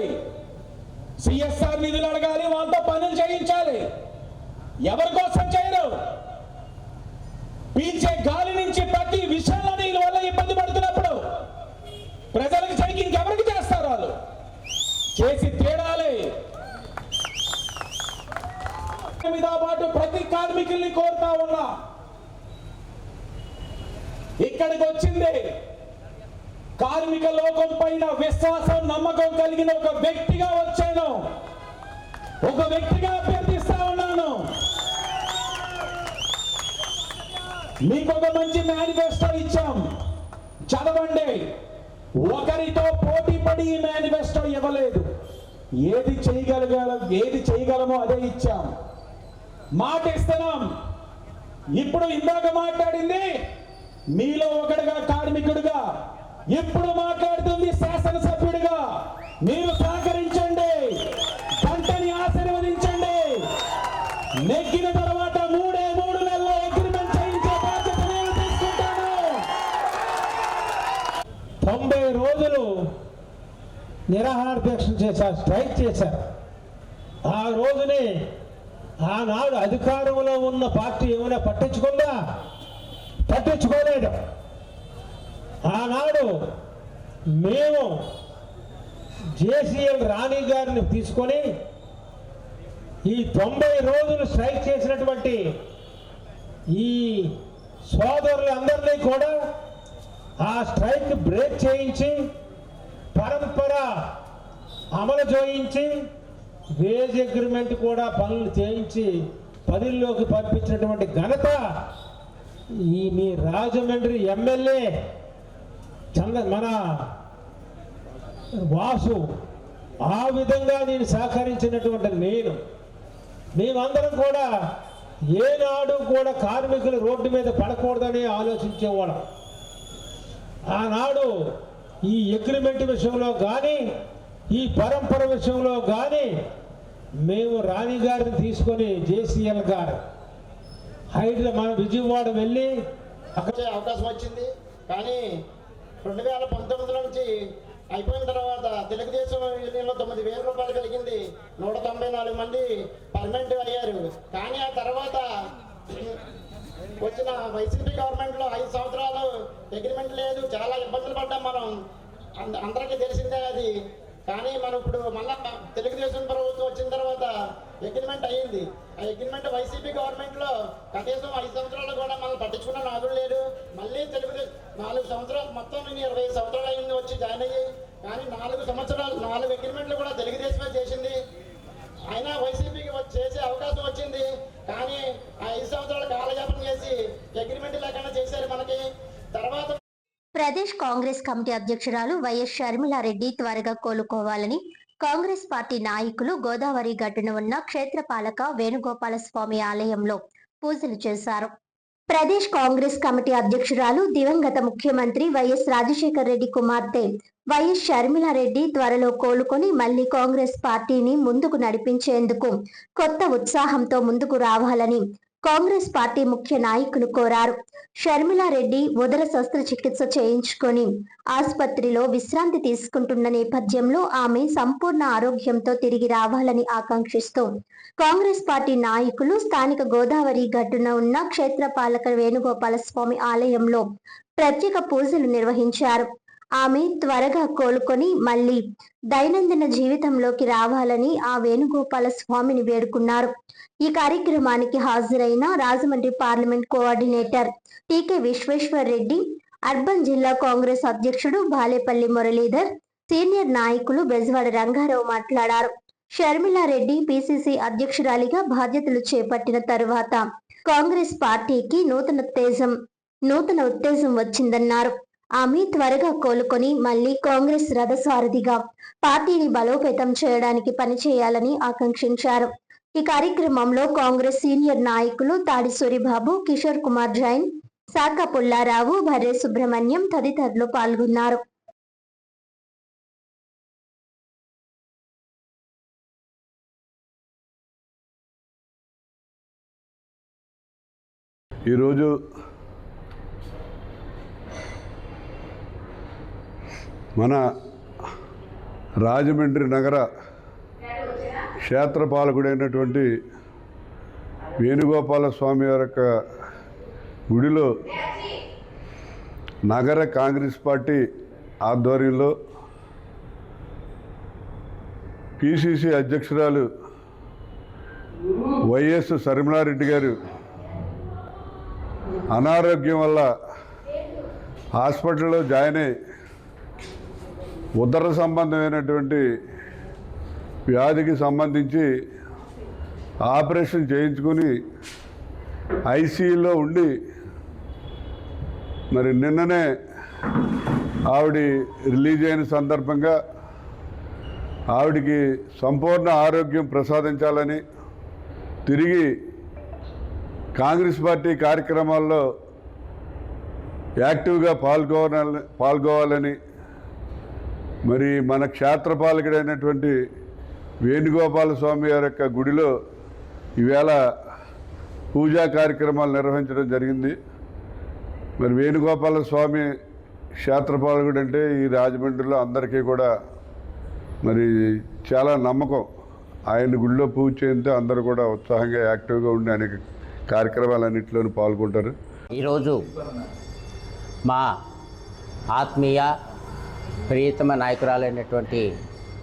D: CSR నిధులు అడగాలి, వాళ్ళతో పనులు చేయించాలి. ఎవరి కోసం చేయరు? పీల్చే గాలి నుంచి ప్రతి విషయంలో నీళ్ళ వల్ల ఇబ్బంది పడుతున్నప్పుడు ప్రజలకు చేయకి ఇంకెవరికి చేస్తారు? వాళ్ళు చేసి తేడాలి. మీద పాటు ప్రతి కార్మికుల్ని కోరుతా ఉన్నా, ఇక్కడికి వచ్చింది కార్మిక లోకం పైన విశ్వాసం, నమ్మకం కలిగిన ఒక వ్యక్తిగా వచ్చాను. ఒక వ్యక్తిగా అభ్యర్థిస్తా ఉన్నాను. మీకు ఒక మంచి మేనిఫెస్టో ఇచ్చాం, చదవండి. ఒకరితో పోటీ పడి ఈ మేనిఫెస్టో ఇవ్వలేదు. ఏది చేయగలమో అదే ఇచ్చాం. మాట ఇస్తున్నాం. ఇప్పుడు ఇందాక మాట్లాడింది మీలో ఒకడుగా కార్మికుడిగా, ఇప్పుడు మాట్లాడుతుంది శాసనసభ్యుడిగా. మీరు సహకరించండి, పంటని ఆశీర్వదించండి. నెగ్గిన తర్వాత 3 నెలల్లో అగ్రిమెంట్ చేయించే బాధ్యత నేను తీసుకుంటాను. 90 రోజులు నిరాహార దీక్ష చేశారు, స్ట్రైక్ చేశారు. ఆ రోజుని ఆనాడు అధికారంలో ఉన్న పార్టీ ఏమైనా పట్టించుకుందా? పట్టించుకోలేదు. ఆనాడు మేము జేసీఎల్ రాణి గారిని తీసుకొని ఈ 90 రోజులు స్ట్రైక్ చేసినటువంటి ఈ సోదరులందరినీ కూడా ఆ స్ట్రైక్ బ్రేక్ చేయించి పరంపర అమలు చేయించి వేజ్ అగ్రిమెంట్ కూడా పనులు చేయించి పనుల్లోకి పంపించినటువంటి ఘనత ఈ మీ రాజమండ్రి ఎమ్మెల్యే మన వాసు. ఆ విధంగా నేను సహకరించినటువంటి మేమందరం కూడా ఏనాడు కూడా కార్మికులు రోడ్డు మీద పడకూడదని ఆలోచించేవాళ్ళం. ఆనాడు ఈ అగ్రిమెంట్ విషయంలో కానీ ఈ పరంపర విషయంలో కానీ మేము రాణి గారిని తీసుకొని జేసీఎల్ గారు మన విజయవాడ వెళ్ళి
E: అక్కడ అవకాశం వచ్చింది. కానీ 2019 నుంచి అయిపోయిన తర్వాత తెలుగుదేశం యూనియన్లో 9,000 రూపాయలు కలిగింది. 194 మంది పర్మనెంట్ అయ్యారు. కానీ ఆ తర్వాత వచ్చిన వైసీపీ గవర్నమెంట్లో 5 సంవత్సరాలు అగ్రిమెంట్ లేదు. చాలా ఇబ్బందులు పడ్డాం మనం, అందరికీ తెలిసిందే అది. కానీ మనం ఇప్పుడు మళ్ళా తెలుగుదేశం ప్రభుత్వం వచ్చిన తర్వాత అగ్రిమెంట్ అయ్యింది. ఆ అగ్రిమెంట్ వైసీపీ గవర్నమెంట్లో కనీసం 5 సంవత్సరాలు కూడా మనం పట్టించుకున్న నాదుడు లేడు. మళ్ళీ తెలుగుదేశం 4 సంవత్సరాలు, మొత్తం నేను 25 సంవత్సరాలు అయింది వచ్చి జాయిన్ అయ్యి. కానీ 4 సంవత్సరాలు 4 అగ్రిమెంట్లు కూడా తెలుగుదేశమే చేసింది. అయినా వైసీపీకి చేసే అవకాశం వచ్చింది. కానీ ఆ 5 సంవత్సరాలు కాలయాపన చేసి అగ్రిమెంట్ లేకుండా చేశారు మనకి. తర్వాత
A: ప్రదేశ్ కాంగ్రెస్ కమిటీ అధ్యక్షురాలు వైఎస్ షర్మిలారెడ్డి త్వరగా కోలుకోవాలని కాంగ్రెస్ పార్టీ నాయకులు గోదావరి గట్టున ఉన్న క్షేత్రపాలక వేణుగోపాల స్వామి ఆలయంలో పూజలు చేశారు. ప్రదేశ్ కాంగ్రెస్ కమిటీ అధ్యక్షురాలు దివంగత ముఖ్యమంత్రి వైఎస్ రాజశేఖర రెడ్డి కుమార్తె వైఎస్ షర్మిలారెడ్డి త్వరలో కోలుకొని మళ్లీ కాంగ్రెస్ పార్టీని ముందుకు నడిపించేందుకు కొత్త ఉత్సాహంతో ముందుకు రావాలని కాంగ్రెస్ పార్టీ ముఖ్య నాయకులు కోరారు. షర్మిలారెడ్డి ఉదర శస్త్రచికిత్స చేయించుకొని ఆసుపత్రిలో విశ్రాంతి తీసుకుంటున్న నేపథ్యంలో ఆమె సంపూర్ణ ఆరోగ్యంతో తిరిగి రావాలని ఆకాంక్షిస్తూ కాంగ్రెస్ పార్టీ నాయకులు స్థానిక గోదావరి గట్టున ఉన్న క్షేత్రపాలక వేణుగోపాల స్వామి ఆలయంలో ప్రత్యేక పూజలు నిర్వహించారు. ఆమె త్వరగా కోలుకొని మళ్లీ దైనందిన జీవితంలోకి రావాలని ఆ వేణుగోపాల స్వామిని వేడుకున్నారు. ఈ కార్యక్రమానికి హాజరైన రాజమండ్రి పార్లమెంట్ కోఆర్డినేటర్ టీకే విశ్వేశ్వర్ రెడ్డి, అర్బన్ జిల్లా కాంగ్రెస్ అధ్యక్షుడు బాలేపల్లి మురళీధర్, సీనియర్ నాయకులు బెజవాడ రంగారావు మాట్లాడారు. షర్మిలారెడ్డి పిసిసి అధ్యక్షురాలిగా బాధ్యతలు చేపట్టిన తరువాత కాంగ్రెస్ పార్టీకి నూతన ఉత్తేజం వచ్చిందన్నారు. ఆమె త్వరగా కోలుకొని మళ్లీ కాంగ్రెస్ రథసారథిగా పార్టీని బలోపేతం చేయడానికి పనిచేయాలని ఆకాంక్షించారు. ఈ కార్యక్రమంలో కాంగ్రెస్ సీనియర్ నాయకులు తాడి సూరిబాబు, కిషోర్ కుమార్ జైన్, సాకా పుల్లారావు, భర్రే సుబ్రహ్మణ్యం తదితరులు పాల్గొన్నారు.
B: ఈరోజు మన రాజమండ్రి నగర క్షేత్రపాలకుడైనటువంటి వేణుగోపాల స్వామి వారి యొక్క గుడిలో నగర కాంగ్రెస్ పార్టీ ఆధ్వర్యంలో పిసిసి అధ్యక్షురాలు వైఎస్ షర్మిలారెడ్డి గారు అనారోగ్యం వల్ల హాస్పిటల్లో జాయిన్ అయ్యి ఉదర సంబంధమైనటువంటి వ్యాధికి సంబంధించి ఆపరేషన్ చేయించుకొని ఐసీయూలో ఉండి మరి నిన్ననే ఆవిడ రిలీజ్ అయిన సందర్భంగా ఆవిడికి సంపూర్ణ ఆరోగ్యం ప్రసాదించాలని, తిరిగి కాంగ్రెస్ పార్టీ కార్యక్రమాల్లో యాక్టివ్గా పాల్గొవాలని, మరి మన క్షేత్రపాలకుడైనటువంటి వేణుగోపాల స్వామి గారి యొక్క గుడిలో ఈవేళ పూజా కార్యక్రమాలు నిర్వహించడం జరిగింది. మరి వేణుగోపాల స్వామి క్షేత్రపాలకుడు అంటే ఈ రాజమండ్రిలో అందరికీ కూడా మరి చాలా నమ్మకం. ఆయన గుడిలో పూజ చేస్తే అందరూ కూడా ఉత్సాహంగా యాక్టివ్గా ఉండి అనేక కార్యక్రమాలన్నింటిలోనూ పాల్గొంటారు.
F: ఈరోజు మా ఆత్మీయ ప్రియతమ నాయకురాలైనటువంటి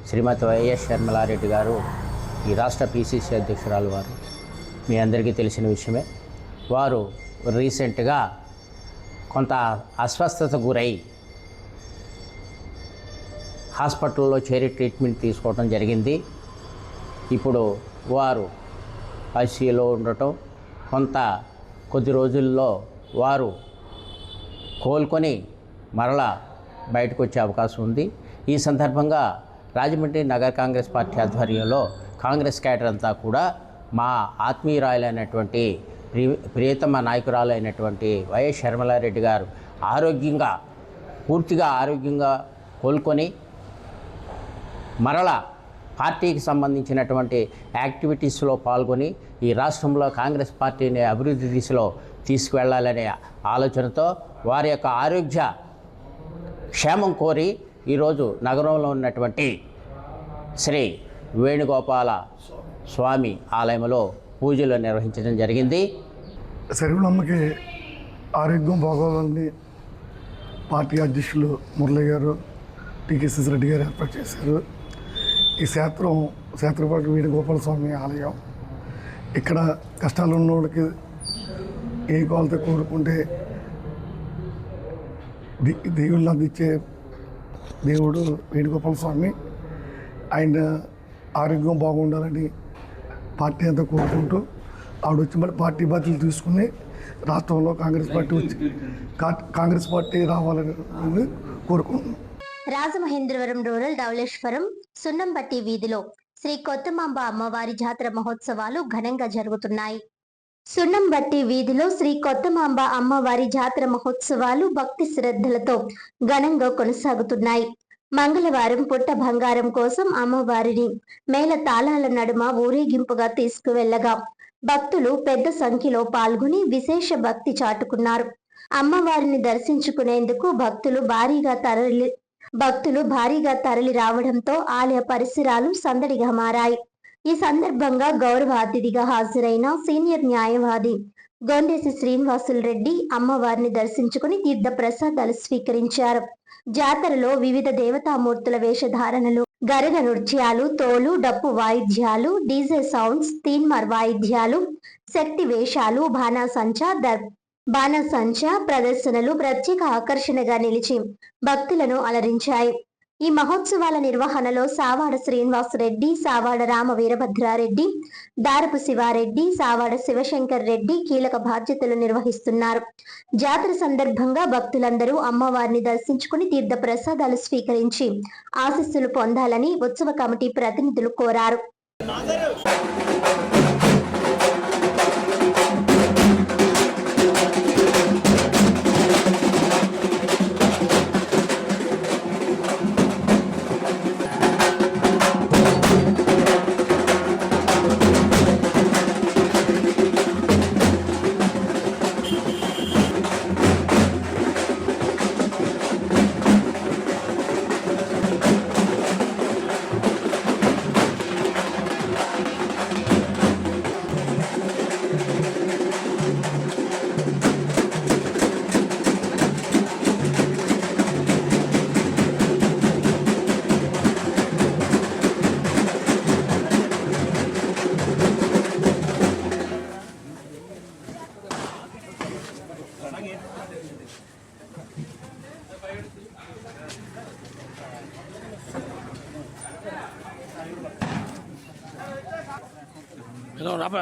F: శ్రీమతి వైఎస్ షర్మిలారెడ్డి గారు, ఈ రాష్ట్ర పిసిసి అధ్యక్షురాలు వారు, మీ అందరికీ తెలిసిన విషయమే. వారు రీసెంట్గా కొంత అస్వస్థత గురై హాస్పిటల్లో చేరి ట్రీట్మెంట్ తీసుకోవడం జరిగింది. ఇప్పుడు వారు ఐసీయూలో ఉండటం, కొద్ది రోజుల్లో వారు కోలుకొని మరలా బయటకు వచ్చే అవకాశం ఉంది. ఈ సందర్భంగా రాజమండ్రి నగర కాంగ్రెస్ పార్టీ ఆధ్వర్యంలో కాంగ్రెస్ క్యాడర్ అంతా కూడా మా ఆత్మీయురాలైనటువంటి ప్రియతమ నాయకురాలైనటువంటి వైఎస్ షర్మిలారెడ్డి గారు పూర్తిగా ఆరోగ్యంగా కోలుకొని మరలా పార్టీకి సంబంధించినటువంటి యాక్టివిటీస్లో పాల్గొని ఈ రాష్ట్రంలో కాంగ్రెస్ పార్టీని అభివృద్ధి దిశలో తీసుకువెళ్ళాలనే ఆలోచనతో వారి యొక్క ఆరోగ్య క్షేమం కోరి ఈరోజు నగరంలో ఉన్నటువంటి శ్రీ వేణుగోపాల స్వామి ఆలయంలో పూజలు నిర్వహించడం జరిగింది.
G: శర్మిలమ్మకి ఆరోగ్యం బాగోవాలని పార్టీ అధ్యక్షులు మురళి గారు, టీకేసీ రెడ్డి గారు ఏర్పాటు చేశారు. ఈ క్షేత్రపాటి వేణుగోపాల స్వామి ఆలయం ఇక్కడ కష్టాలు ఉన్న వాళ్ళకి ఏ కోలతో కోరుకుంటే దేవుళ్ళు అందించే దేవుడు వేణుగోపాల స్వామి. ఆయన ఆరోగ్యం బాగుండాలని పార్టీ అంతా కోరుకుంటూ ఆవిడ వచ్చి మళ్ళీ పార్టీ బాధ్యతలు తీసుకుని రాష్ట్రంలో కాంగ్రెస్ పార్టీ రావాలని కోరుకుంటున్నాం.
A: రాజమహేంద్రవరం రూరల్ ధవళేశ్వరం సున్నంబట్టి వీధిలో శ్రీ కొత్తమాంబ అమ్మవారి జాతర మహోత్సవాలు ఘనంగా జరుగుతున్నాయి. సున్నంబట్టి వీధిలో శ్రీ కొత్తమాంబ అమ్మవారి జాతర మహోత్సవాలు భక్తి శ్రద్ధలతో ఘనంగా కొనసాగుతున్నాయి. మంగళవారం పుట్ట బంగారం కోసం అమ్మవారిని మేళ తాళాల నడుమ ఊరేగింపుగా తీసుకువెళ్లగా భక్తులు పెద్ద సంఖ్యలో పాల్గొని విశేష భక్తి చాటుకున్నారు. అమ్మవారిని దర్శించుకునేందుకు భక్తులు భారీగా తరలి రావడంతో ఆలయ పరిసరాలు సందడిగా మారాయి. ఈ సందర్భంగా గౌరవ అతిథిగా హాజరైన సీనియర్ న్యాయవాది గొండేసి శ్రీనివాసులు రెడ్డి అమ్మవారిని దర్శించుకుని తీర్థ ప్రసాదాలు స్వీకరించారు. జాతరలో వివిధ దేవతామూర్తుల వేషధారణలు, గరగ నృత్యాలు, తోలు డప్పు వాయిద్యాలు, డీజే సౌండ్స్, తీన్మార్ వాయిద్యాలు, శక్తి వేషాలు, బాణసంచా ప్రదర్శనలు ప్రత్యేక ఆకర్షణగా నిలిచి భక్తులను అలరించాయి. ఈ మహోత్సవాల నిర్వహణలో సావాడ శ్రీనివాసరెడ్డి, సావాడ రామ వీరభద్రారెడ్డి, దారపు శివారెడ్డి, సావాడ శివశంకర్ రెడ్డి కీలక బాధ్యతలు నిర్వహిస్తున్నారు. జాతర సందర్భంగా భక్తులందరూ అమ్మవారిని దర్శించుకుని తీర్థ ప్రసాదాలు స్వీకరించి ఆశీస్సులు పొందాలని ఉత్సవ కమిటీ ప్రతినిధులు కోరారు.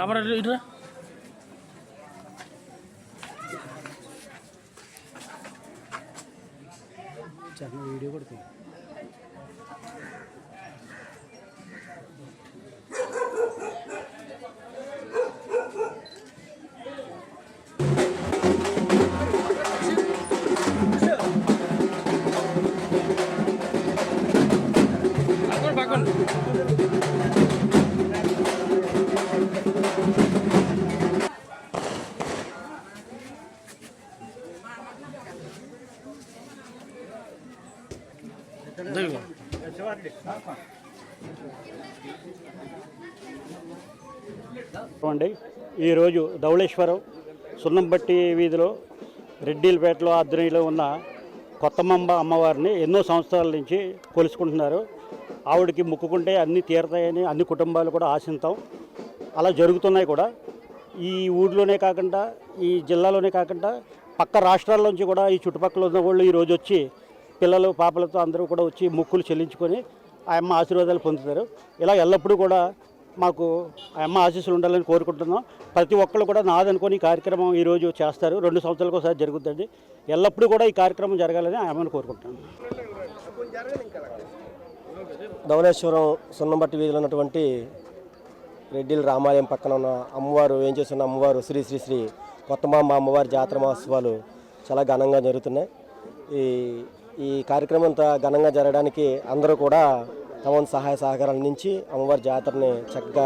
H: আবার এটা అండి ఈరోజు ధవళేశ్వరం సున్నంబట్టి వీధిలో రెడ్డిలపేటలో ఆధ్వర్యంలో ఉన్న కొత్తమాంబ అమ్మవారిని ఎన్నో సంవత్సరాల నుంచి కొలుసుకుంటున్నారు. ఆవిడకి మొక్కుకుంటే అన్నీ తీరతాయని అన్ని కుటుంబాలు కూడా ఆశిస్తాం. అలా జరుగుతున్నాయి కూడా. ఈ ఊర్లోనే కాకుండా ఈ జిల్లాలోనే కాకుండా పక్క రాష్ట్రాల నుంచి కూడా ఈ చుట్టుపక్కల ఉన్న వాళ్ళు ఈరోజు వచ్చి పిల్లలు పాపలతో అందరూ కూడా వచ్చి మొక్కులు చెల్లించుకొని ఆ అమ్మ ఆశీర్వాదాలు పొందుతారు. ఇలా ఎల్లప్పుడూ కూడా మాకు ఆ అమ్మ ఆశీస్సులు ఉండాలని కోరుకుంటున్నాం. ప్రతి ఒక్కళ్ళు కూడా నాదనుకొని ఈ కార్యక్రమం ఈరోజు చేస్తారు. 2 సంవత్సరాలకు ఒకసారి జరుగుతుంది. ఎల్లప్పుడూ కూడా ఈ కార్యక్రమం జరగాలని ఆ అమ్మని కోరుకుంటున్నాను.
I: ధవళేశ్వరం సున్నంబట్టి వీధిలో ఉన్నటువంటి రెడ్డిల రామాలయం పక్కన ఉన్న అమ్మవారు ఏం చేస్తున్న అమ్మవారు శ్రీ శ్రీ శ్రీ కొత్తమాంబ అమ్మవారి జాతర మహోత్సవాలు చాలా ఘనంగా జరుగుతున్నాయి. ఈ కార్యక్రమం అంతా ఘనంగా జరగడానికి అందరూ కూడా తమ వంతు సహాయ సహకారాల నుంచి అమ్మవారి జాతరని చక్కగా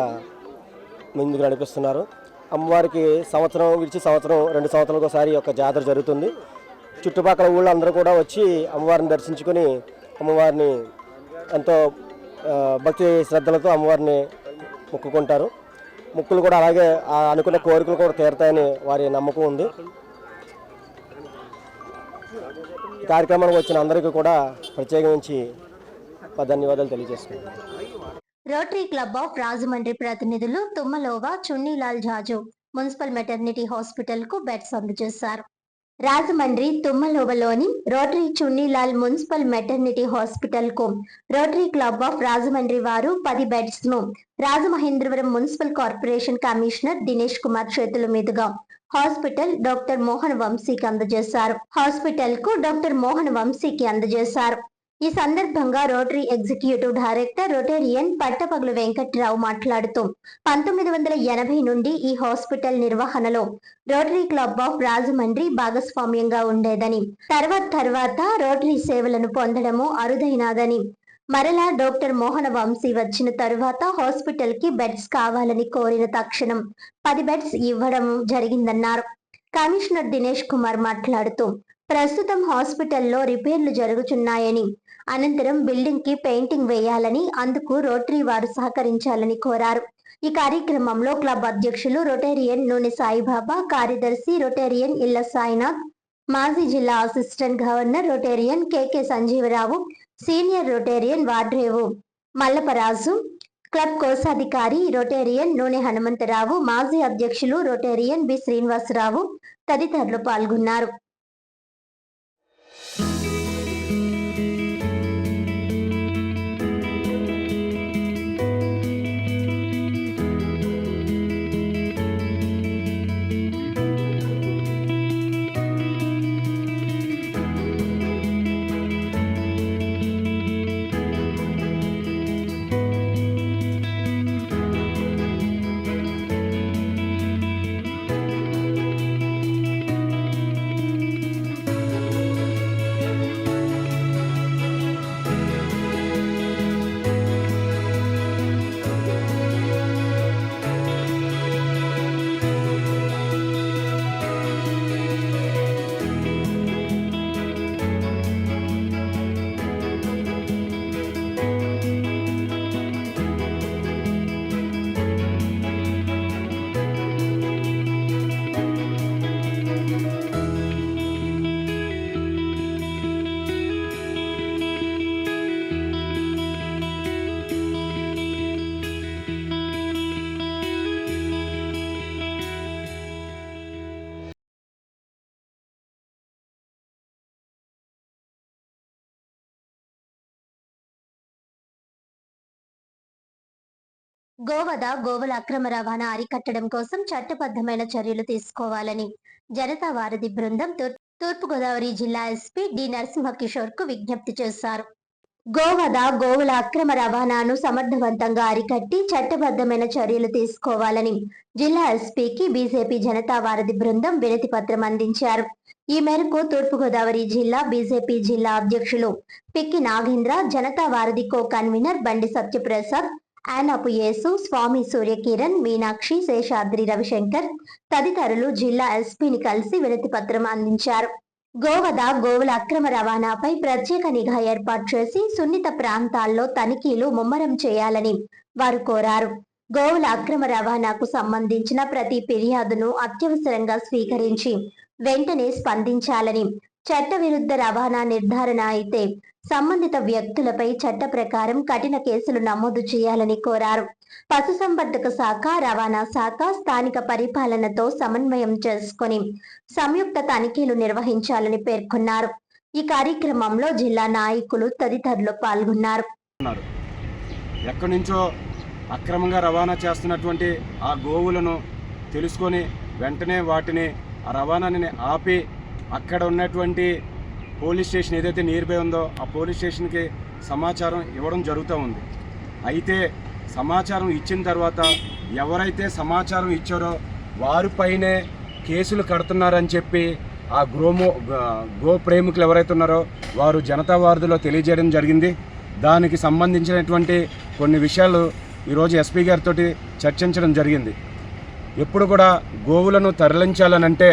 I: ముందుకు నడిపిస్తున్నారు. అమ్మవారికి సంవత్సరం విడిచి సంవత్సరం 2 సంవత్సరాలకు ఒకసారి ఒక జాతర జరుగుతుంది. చుట్టుపక్కల ఊళ్ళో అందరూ కూడా వచ్చి అమ్మవారిని దర్శించుకొని అమ్మవారిని ఎంతో భక్తి శ్రద్ధలతో అమ్మవారిని మొక్కుకుంటారు. మొక్కులు కూడా అలాగే అనుకున్న కోరికలు కూడా తీరతాయని వారి నమ్మకం ఉంది. కార్యక్రమానికి వచ్చిన అందరికీ కూడా ప్రత్యేకించి ధన్యవాదాలు తెలియజేసుకుంటున్నాను.
A: రోటరీ క్లబ్ ఆఫ్ రాజమండ్రి ప్రతినిధులు Tummalova Chunnilal Jaju municipal maternity hospital కు బెడ్స్ అందజేశారు. రాజమండ్రి తుమ్మలోవలోని Rotary Chunnilal municipal maternity hospital కు రోటరీ క్లబ్ ఆఫ్ రాజమండ్రి వారు 10 బెడ్స్ ను Rajamahendravaram municipal corporation commissioner Dinesh Kumar చేతుల మీదుగా హాస్పిటల్ డాక్టర్ మోహన్ వంశీకి అందజేశారు. ఈ సందర్భంగా రోటరీ ఎగ్జిక్యూటివ్ డైరెక్టర్ రొటేరియన్ పట్టపగలు వెంకట్రావు మాట్లాడుతూ 1980 నుండి ఈ హాస్పిటల్ నిర్వహణలో రోటరీ క్లబ్ ఆఫ్ రాజమండ్రి భాగస్వామ్యంగా ఉండేదని, తర్వాత రోటరీ సేవలను పొందడము అరుదైనదని, మరలా డాక్టర్ మోహన వంశీ వచ్చిన తరువాత హాస్పిటల్ కి బెడ్స్ కావాలని కోరిన తక్షణం 10 బెడ్స్ ఇవ్వడం జరిగిందన్నారు. కమిషనర్ దినేష్ కుమార్ మాట్లాడుతూ ప్రస్తుతం హాస్పిటల్లో రిపేర్లు జరుగుతున్నాయని, అనంతరం బిల్డింగ్ కి పెయింటింగ్ వేయాలని, అందుకు రోటరీ వారు సహకరించాలని కోరారు. ఈ కార్యక్రమంలో క్లబ్ అధ్యక్షులు రొటేరియన్ నూనె సాయిబాబా, కార్యదర్శి రొటేరియన్ ఇళ్ల సాయినాథ్, మాజీ జిల్లా assistant governor Rotarian KK Sanjeevarao, senior Rotarian Vadrevu Mallaparaju, club కోశాధికారి రొటేరియన్ నూనె హనుమంతరావు, మాజీ అధ్యక్షులు రొటేరియన్ బి శ్రీనివాసరావు తదితరులు పాల్గొన్నారు. గోవధ, గోవుల అక్రమ రవాణా అరికట్టడం కోసం చట్టబద్ధమైన చర్యలు తీసుకోవాలని జనతా వారధి బృందం తూర్పుగోదావరి జిల్లా ఎస్పీ డి నరసింహకిషోర్ కు విజ్ఞప్తి చేశారు. గోవుల అక్రమ రవాణాను సమర్థవంతంగా అరికట్టి చట్టబద్ధమైన చర్యలు తీసుకోవాలని జిల్లా ఎస్పీకి బీజేపీ జనతా వారధి బృందం వినతి పత్రం అందించారు. ఈ మేరకు తూర్పుగోదావరి జిల్లా బీజేపీ జిల్లా అధ్యక్షులు పిక్కి నాగేంద్ర, జనతా వారధి కో కన్వీనర్ బండి సత్యప్రసాద్, ఆనాపు యేసు, స్వామి సూర్యకిరణ్, మీనాక్షి, శేషాద్రి రవిశంకర్ తదితరులు జిల్లా ఎస్పీని కలిసి వినతి పత్రం అందించారు. గోవుల అక్రమ రవాణాపై ప్రత్యేక నిఘా ఏర్పాటు చేసి సున్నిత ప్రాంతాల్లో తనిఖీలు ముమ్మరం చేయాలని వారు కోరారు. గోవుల అక్రమ రవాణాకు సంబంధించిన ప్రతి ఫిర్యాదును అత్యవసరంగా స్వీకరించి వెంటనే స్పందించాలని, చట్టవిరుద్ధ రవాణా నిర్ధారణ అయితే సంబంధిత వ్యక్తులపై చట్ట ప్రకారం కఠిన కేసులు నమోదు చేయాలని కోరారు. పశుసంవర్ధక శాఖ, రవాణా శాఖ స్థానిక పరిపాలనతో సమన్వయం చేసుకుని సంయుక్త తనిఖీలు నిర్వహించాలని పేర్కొన్నారు. ఈ కార్యక్రమంలో జిల్లా నాయకులు తదితరులు పాల్గొన్నారు.
J: ఎక్కడి నుంచో అక్రమంగా రవాణా చేస్తున్నటువంటి ఆ గోవులను తెలుసుకొని వెంటనే వాటిని ఆ రవాణాని ఆపి అక్కడ ఉన్నటువంటి పోలీస్ స్టేషన్ ఏదైతే నియర్ బై ఉందో ఆ పోలీస్ స్టేషన్కి సమాచారం ఇవ్వడం జరుగుతూ ఉంది. అయితే సమాచారం ఇచ్చిన తర్వాత ఎవరైతే సమాచారం ఇచ్చారో వారిపైనే కేసులు కడుతున్నారని చెప్పి ఆ గో ప్రేమికులు ఎవరైతే ఉన్నారో వారు జనతా వారధిలో తెలియజేయడం జరిగింది. దానికి సంబంధించినటువంటి కొన్ని విషయాలు ఈరోజు ఎస్పీ గారితో చర్చించడం జరిగింది. ఎప్పుడు కూడా గోవులను తరలించాలనంటే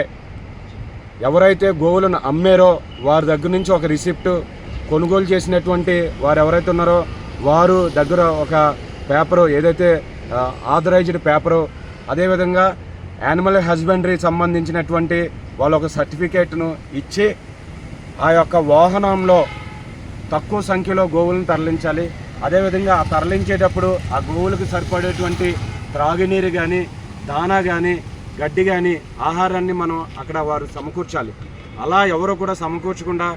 J: ఎవరైతే గోవులను అమ్మారో వారి దగ్గర నుంచి ఒక రిసిప్ట్, కొనుగోలు చేసినటువంటి వారు ఎవరైతే ఉన్నారో వారు దగ్గర ఒక పేపరు, ఏదైతే ఆథరైజ్డ్ పేపరు, అదేవిధంగా యానిమల్ హస్బెండరీ సంబంధించినటువంటి వాళ్ళ ఒక సర్టిఫికేట్ను ఇచ్చి ఆ యొక్క వాహనంలో తక్కువ సంఖ్యలో గోవులను తరలించాలి. అదేవిధంగా ఆ తరలించేటప్పుడు ఆ గోవులకు సరిపడేటువంటి త్రాగునీరు కానీ, దానా కానీ, గడ్డి కానీ, ఆహారాన్ని మనం అక్కడ వారు సమకూర్చాలి. అలా ఎవరు కూడా సమకూర్చకుండా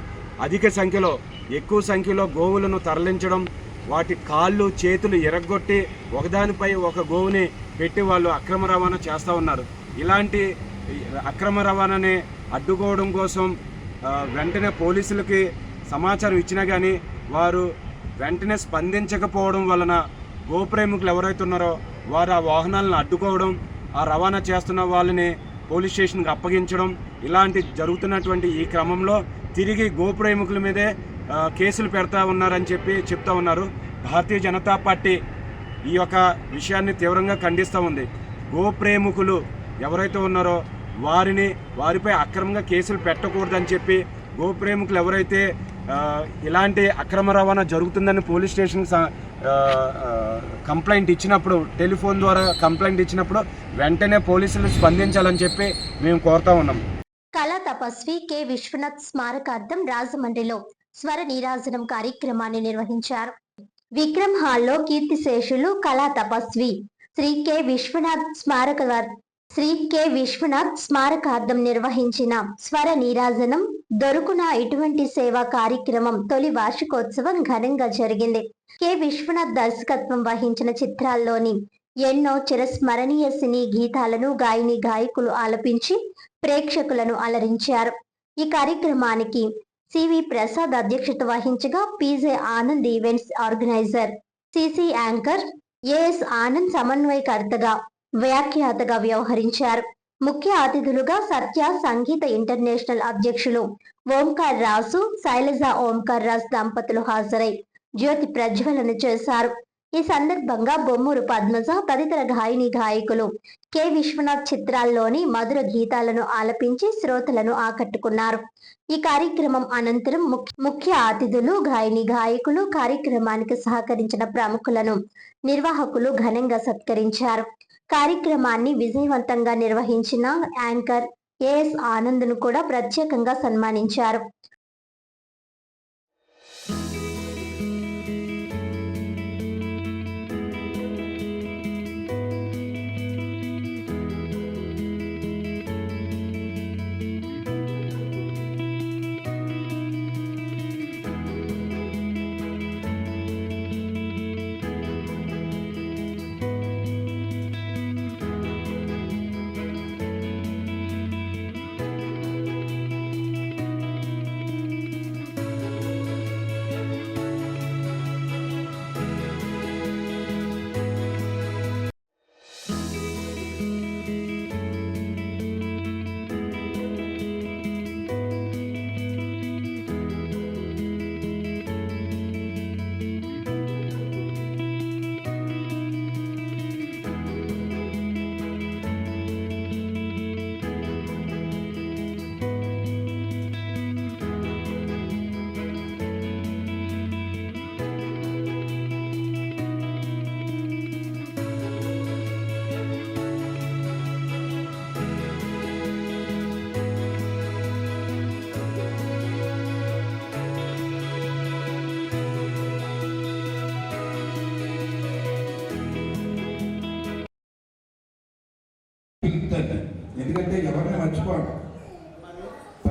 J: ఎక్కువ సంఖ్యలో గోవులను తరలించడం, వాటి కాళ్ళు చేతులు ఎరగొట్టి ఒకదానిపై ఒక గోవుని పెట్టి వాళ్ళు అక్రమ రవాణా చేస్తూ ఉన్నారు. ఇలాంటి అక్రమ రవాణాని అడ్డుకోవడం కోసం వెంటనే పోలీసులకి సమాచారం ఇచ్చినా కానీ వారు వెంటనే స్పందించకపోవడం వలన గోప్రేమికులు ఎవరైతే ఉన్నారో వారు ఆ వాహనాలను అడ్డుకోవడం, ఆ రవాణా చేస్తున్న వాళ్ళని పోలీస్ స్టేషన్కి అప్పగించడం, ఇలాంటి జరుగుతున్నటువంటి ఈ క్రమంలో తిరిగి గోప్రేమికుల మీదే కేసులు పెడతా ఉన్నారని చెప్పి చెప్తా ఉన్నారు. భారతీయ జనతా పార్టీ ఈ యొక్క విషయాన్ని తీవ్రంగా ఖండిస్తూ ఉంది. గోప్రేమికులు ఎవరైతే ఉన్నారో వారిపై అక్రమంగా కేసులు పెట్టకూడదని చెప్పి, గోప్రేమికులు ఎవరైతే ఇలాంటి అక్రమ రవాణా జరుగుతుందని పోలీస్ స్టేషన్ కంప్లైంట్ ఇచ్చినప్పుడు, టెలిఫోన్ ద్వారా కంప్లైంట్ ఇచ్చినప్పుడు వెంటనే పోలీసులు స్పందించాలని చెప్పి మేము కోరుతా ఉన్నాం.
A: కళా తపస్వి కె విశ్వనాథ్ స్మారకార్థం రాజమండ్రిలో స్వర నీరాజనం కార్యక్రమాన్ని నిర్వహించారు. విక్రమ్ హాల్లో కీర్తిశేషులు కళా తపస్వి శ్రీ కె విశ్వనాథ్ స్మారకార్థం నిర్వహించిన స్వర నీరాజనం దొరుకున ఇటువంటి సేవా కార్యక్రమం తొలి వార్షికోత్సవం ఘనంగా జరిగింది. కె విశ్వనాథ్ దర్శకత్వం వహించిన చిత్రాల్లోని ఎన్నో చిరస్మరణీయ సినీ గీతాలను గాయకులు ఆలపించి ప్రేక్షకులను అలరించారు. ఈ కార్యక్రమానికి సివి ప్రసాద్ అధ్యక్షత వహించగా PJ Anand events organiser, CC anchor AS Anand సమన్వయకర్తగా వ్యాఖ్యాతగా వ్యవహరించారు. ముఖ్య అతిథులుగా సత్య సంగీత ఇంటర్నేషనల్ అధ్యక్షులు ఓంకార్ రాజు, శైలజ ఓంకార్ రాజ్ దంపతులు హాజరై జ్యోతి ప్రజ్వలన చేశారు. ఈ సందర్భంగా బొమ్మూరు పద్మజ తదితర గాయకులు కె విశ్వనాథ్ చిత్రాల్లోని మధుర గీతాలను ఆలపించి శ్రోతలను ఆకట్టుకున్నారు. ఈ కార్యక్రమం అనంతరం ముఖ్య అతిథులు, గాయకులు, కార్యక్రమానికి సహకరించిన ప్రముఖులను నిర్వాహకులు ఘనంగా సత్కరించారు. కార్యక్రమాన్ని విజయవంతంగా నిర్వహించిన యాంకర్ ఏఎస్ ఆనంద్ను కూడా ప్రత్యేకంగా సన్మానించారు.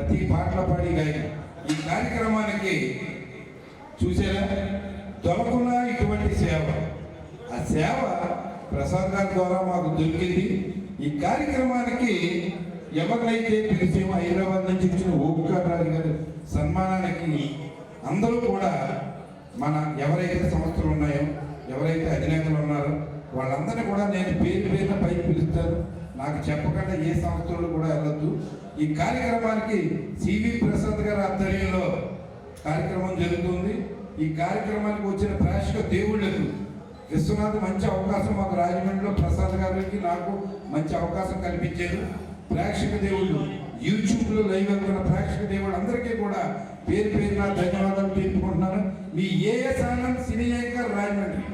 K: ప్రతి పాటల పాడి గాయని ఈ కార్యక్రమానికి చూసారా దొరకున్న ఇటువంటి సేవ, ఆ సేవ ప్రసాద్ గారి ద్వారా మాకు దొరికింది. ఈ కార్యక్రమానికి ఎవరినైతే పిలిచేమో హైదరాబాద్ నుంచి ఇచ్చిన ఓంకార్ రాజు గారి సన్మానానికి అందరూ కూడా మన ఎవరైతే సంస్థలు ఉన్నాయో, ఎవరైతే అధినేతలు ఉన్నారో వాళ్ళందరినీ కూడా నేను పేరున పైకి పిలుస్తాను. నాకు చెప్పకుండా ఏ సంస్థలు కూడా వెళ్ళొద్దు. ఈ కార్యక్రమానికి సివి ప్రసాద్ గారి ఆధ్వర్యంలో కార్యక్రమం జరుగుతుంది. ఈ కార్యక్రమానికి వచ్చిన ప్రేక్షక దేవుళ్లకు విశ్వనాథ్ మంచి అవకాశం మాకు రాజమండ్రిలో ప్రసాద్ గారికి నాకు మంచి అవకాశం కల్పించారు. ప్రేక్షక దేవుళ్ళు యూట్యూబ్లో లైవ్ వెళ్తున్న ప్రేక్షక దేవుళ్ళు అందరికీ కూడా పేరున ధన్యవాదాలు తెలుపుకుంటున్నాను. మీ ఏఎస్ ఆనంద్ సినీ యాంకర్ రాజమండ్రి.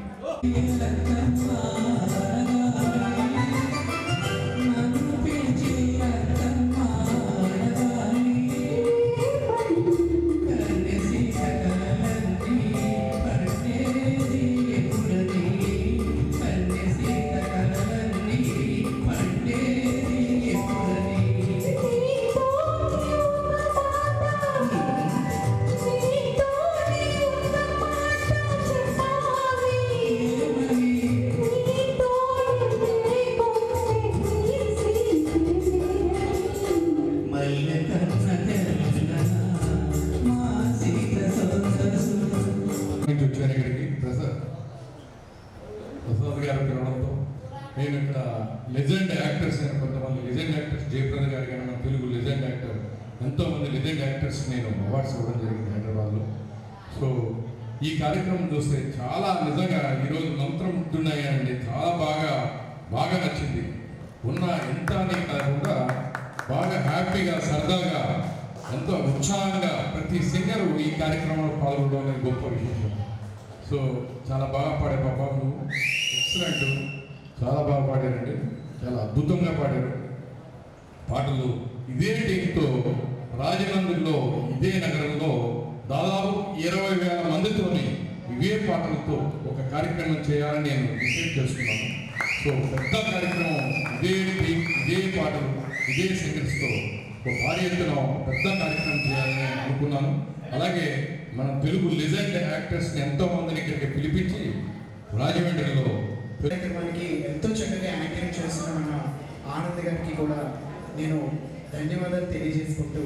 L: వచ్చాను ఇక్కడికి ప్రసాద్ గారు పిలవడంతో నేను ఇక్కడ లెజెండ్ యాక్టర్స్ అయిన కొంతమంది లెజెండ్ యాక్టర్స్ జయప్రద గారు కానీ మన తెలుగు లెజెండ్ యాక్టర్ ఎంతోమంది లెజెండ్ యాక్టర్స్ నేను అవార్డ్స్ ఇవ్వడం జరిగింది హైదరాబాద్లో. సో ఈ కార్యక్రమం చూస్తే చాలా నిజంగా ఈరోజు మంత్రముగ్ధున్నాయండి. చాలా బాగా నచ్చింది. ఉన్న ఎంత అని కాకుండా బాగా హ్యాపీగా సరదాగా ఎంతో ఉత్సాహంగా ప్రతి సింగర్ ఈ కార్యక్రమంలో పాల్గొనడం అనేది గొప్ప విశేషం. సో చాలా బాగా పాడే పాప నువ్వు ఎక్సలెంట్, చాలా బాగా పాడారండి, చాలా అద్భుతంగా పాడారు పాటలు. ఇదే టీంతో రాజమండ్రిలో ఇదే నగరంలో దాదాపు 20,000 మందితోని ఇవే పాటలతో ఒక కార్యక్రమం చేయాలని నేను డిసైడ్ చేసుకున్నాను. సో పెద్ద కార్యక్రమం ఇదే టీం, ఇదే పాటలు, ఇదే సింగర్స్తో ఒక భారీ ఎత్తున పెద్ద కార్యక్రమం చేయాలని అనుకున్నాను. అలాగే మన తెలుగు లెజెండ్ యాక్టర్స్ని ఎంతో మందిని ఇక్కడికి పిలిపించి రాజమండ్రిలో
M: కార్యక్రమానికి ఎంతో చక్కగా యాంకరింగ్ చేస్తున్న మన ఆనంద్ గారికి కూడా నేను ధన్యవాదాలు తెలియజేసుకుంటూ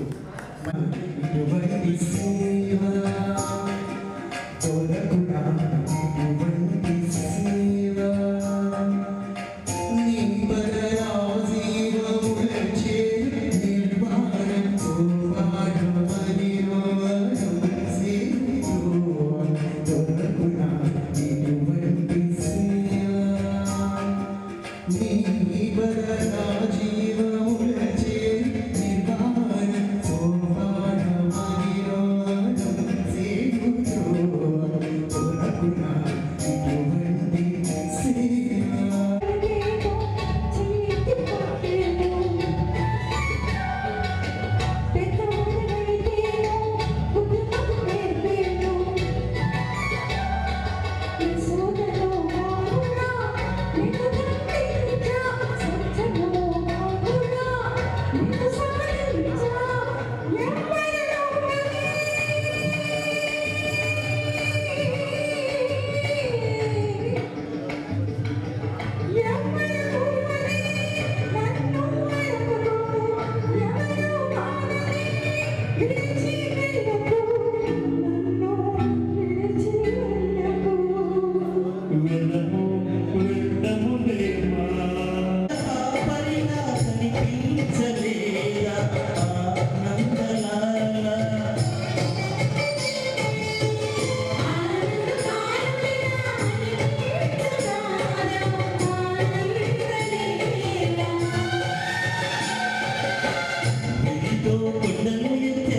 N: కొండలు ఎత్తే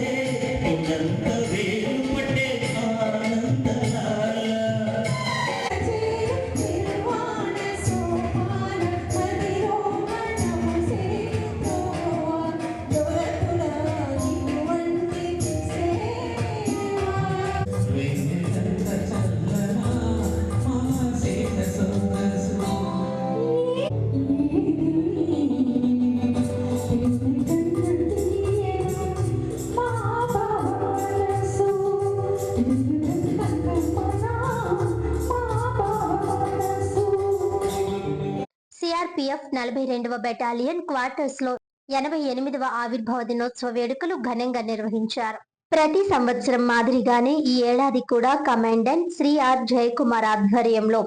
A: సిఆర్పిఎఫ్ 42వ బెటాలియన్ క్వార్టర్స్ లో 88వ ఆవిర్భావ దినోత్సవ వేడుకలు ఘనంగా నిర్వహించారు. ప్రతి సంవత్సరం మాదిరిగానే ఈ ఏడాది కూడా కమాండెంట్ శ్రీ ఆర్ జయకుమార్ ఆధ్వర్యంలో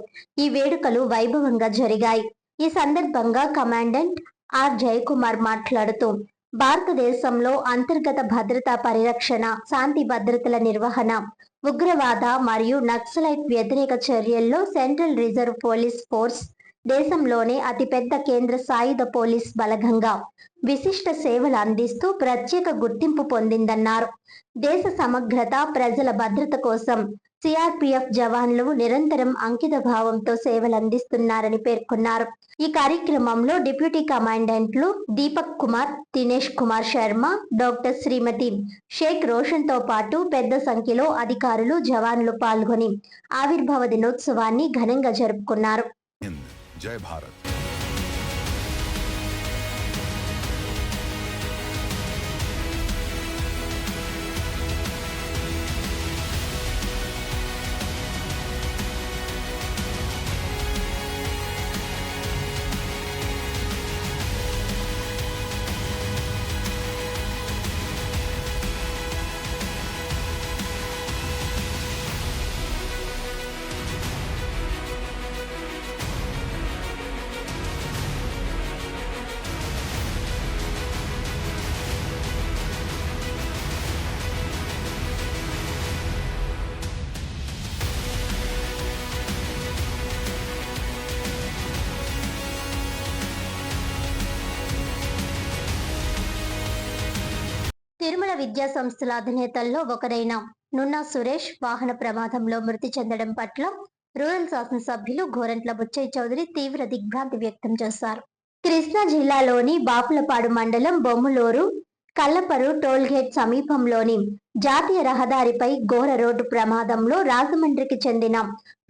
A: ఈ వేడుకలు వైభవంగా జరిగాయి. ఈ సందర్భంగా కమాండెంట్ ఆర్ జయకుమార్ మాట్లాడుతూ భారతదేశంలో అంతర్గత భద్రతా పరిరక్షణ, శాంతి భద్రతల నిర్వహణ, ఉగ్రవాద మరియు నక్సలైట్ వ్యతిరేక చర్యల్లో సెంట్రల్ రిజర్వ్ పోలీస్ ఫోర్స్ దేశంలోనే అతిపెద్ద కేంద్ర సాయుధ పోలీస్ బలగంగా విశిష్ట సేవలు అందిస్తూ ప్రత్యేక గుర్తింపు పొందిందన్నారు. దేశ సమగ్రత, ప్రజల భద్రత కోసం సిఆర్పిఎఫ్ జవాన్లు నిరంతరం అంకిత భావంతో సేవలు అందిస్తున్నారని పేర్కొన్నారు. ఈ కార్యక్రమంలో డిప్యూటీ కమాండెంట్లు దీపక్ కుమార్, దినేష్ కుమార్ శర్మ, డాక్టర్ శ్రీమతి షేక్ రోషన్ తో పాటు పెద్ద సంఖ్యలో అధికారులు, జవాన్లు పాల్గొని ఆవిర్భావ దినోత్సవాన్ని ఘనంగా జరుపుకున్నారు.
N: జై భారత్.
A: తిరుమల విద్యా సంస్థల అధినేతల్లో ఒకరైన నున్నా సురేష్ వాహన ప్రమాదంలో మృతి చెందడం పట్ల రూరల్ శాసనసభ్యులు గోరంట్ల బుచ్చయ్య చౌదరి తీవ్ర దిగ్భ్రాంతి వ్యక్తం చేశారు. కృష్ణా జిల్లాలోని బాపులపాడు మండలం బొమ్మలూరు కల్లపరు టోల్గేట్ సమీపంలోని జాతీయ రహదారిపై ఘోర రోడ్డు ప్రమాదంలో రాజమండ్రికి చెందిన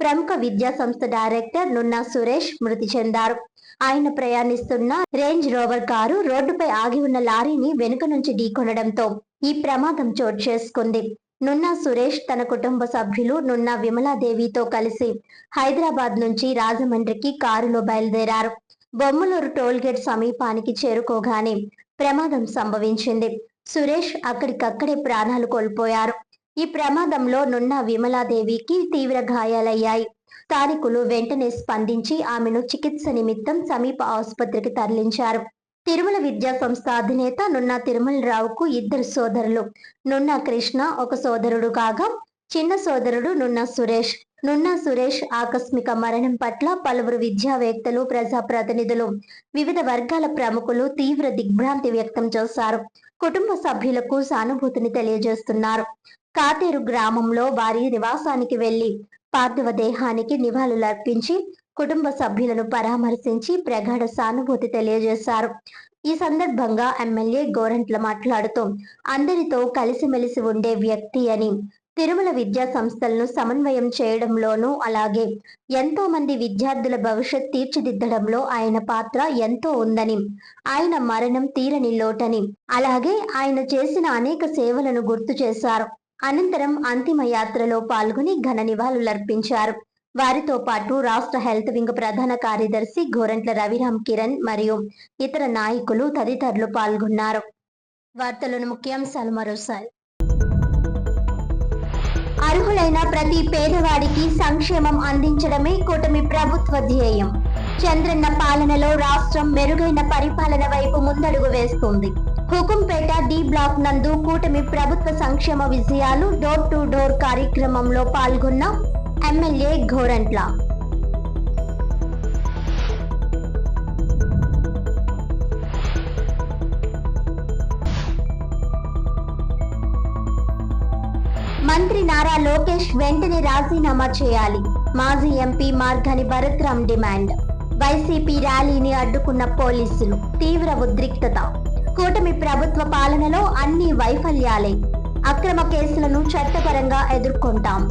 A: ప్రముఖ విద్యా సంస్థ డైరెక్టర్ నున్నా సురేష్ మృతి చెందారు. ఆయన ప్రయాణిస్తున్న రేంజ్ రోవర్ కారు రోడ్డుపై ఆగి ఉన్న లారీని వెనుక నుంచి ఢీకొనడంతో ఈ ప్రమాదం చోటు చేసుకుంది. నున్నా సురేష్ తన కుటుంబ సభ్యులు నున్నా విమలాదేవితో కలిసి హైదరాబాద్ నుంచి రాజమండ్రికి కారులో బయలుదేరారు. బొమ్మలూరు టోల్గేట్ సమీపానికి చేరుకోగానే ప్రమాదం సంభవించింది. సురేష్ అక్కడికక్కడే ప్రాణాలు కోల్పోయారు. ఈ ప్రమాదంలో నున్నా విమలాదేవికి తీవ్ర గాయాలయ్యాయి. స్థానికులు వెంటనే స్పందించి ఆమెను చికిత్స నిమిత్తం సమీప ఆసుపత్రికి తరలించారు. తిరుమల విద్యా సంస్థ అధినేత నున్నా తిరుమలరావుకు ఇద్దరు సోదరులు, నున్నా కృష్ణ ఒక సోదరుడు కాగా చిన్న సోదరుడు నున్నా సురేష్. నున్నా సురేష్ ఆకస్మిక మరణం పట్ల పలువురు విద్యావేత్తలు, ప్రజాప్రతినిధులు, వివిధ వర్గాల ప్రముఖులు తీవ్ర దిగ్భ్రాంతి వ్యక్తం చేశారు. కుటుంబ సభ్యులకు సానుభూతిని తెలియజేస్తున్నారు. కాటేరు గ్రామంలో వారి నివాసానికి వెళ్లి పార్థివ దేహానికి నివాళులర్పించి కుటుంబ సభ్యులను పరామర్శించి ప్రగాఢ సానుభూతి తెలియజేశారు. ఈ సందర్భంగా ఎమ్మెల్యే గోరంట్ల మాట్లాడుతూ అందరితో కలిసిమెలిసి ఉండే వ్యక్తి అని, తిరుమల విద్యా సంస్థలను సమన్వయం చేయడంలోనూ అలాగే ఎంతో మంది విద్యార్థుల భవిష్యత్ తీర్చిదిద్దడంలో ఆయన పాత్ర ఎంతో ఉందని, ఆయన మరణం తీరని లోటని, అలాగే ఆయన చేసిన అనేక సేవలను గుర్తు చేశారు. అనంతరం అంతిమ యాత్రలో పాల్గొని ఘన నివాళులర్పించారు. వారితో పాటు రాష్ట్ర హెల్త్ వింగ్ ప్రధాన కార్యదర్శి గోరంట్ల రవిరామ్ కిరణ్ మరియు ఇతర నాయకులు తదితరులు పాల్గొన్నారు. వార్తలను ముఖ్యాంశాలు మరోసారి. అర్హులైన ప్రతి పేదవాడికి సంక్షేమం అందించడమే కూటమి ప్రభుత్వ ధ్యేయం. చంద్రన్న పాలనలో రాష్ట్రం మెరుగైన పరిపాలన వైపు ముందడుగు వేస్తుంది. హుకుంపేట డి బ్లాక్ నందు కూటమి ప్రభుత్వ సంక్షేమ విజయాలు డోర్ టు డోర్ కార్యక్రమంలో పాల్గొన్న ఎమ్మెల్యే గోరంట్ల. మంత్రి నారా లోకేష్ వెంటనే రాజీనామా చేయాలి. మాజీ MP Margani Bharath Ram demand. YCP ర్యాలీని అడ్డుకున్న పోలీసులు, తీవ్ర ఉద్రిక్తత. కూటమి ప్రభుత్వ పాలనలో అన్ని వైఫల్యాలే. అక్రమ కేసులను చట్టపరంగా ఎదుర్కొంటాం.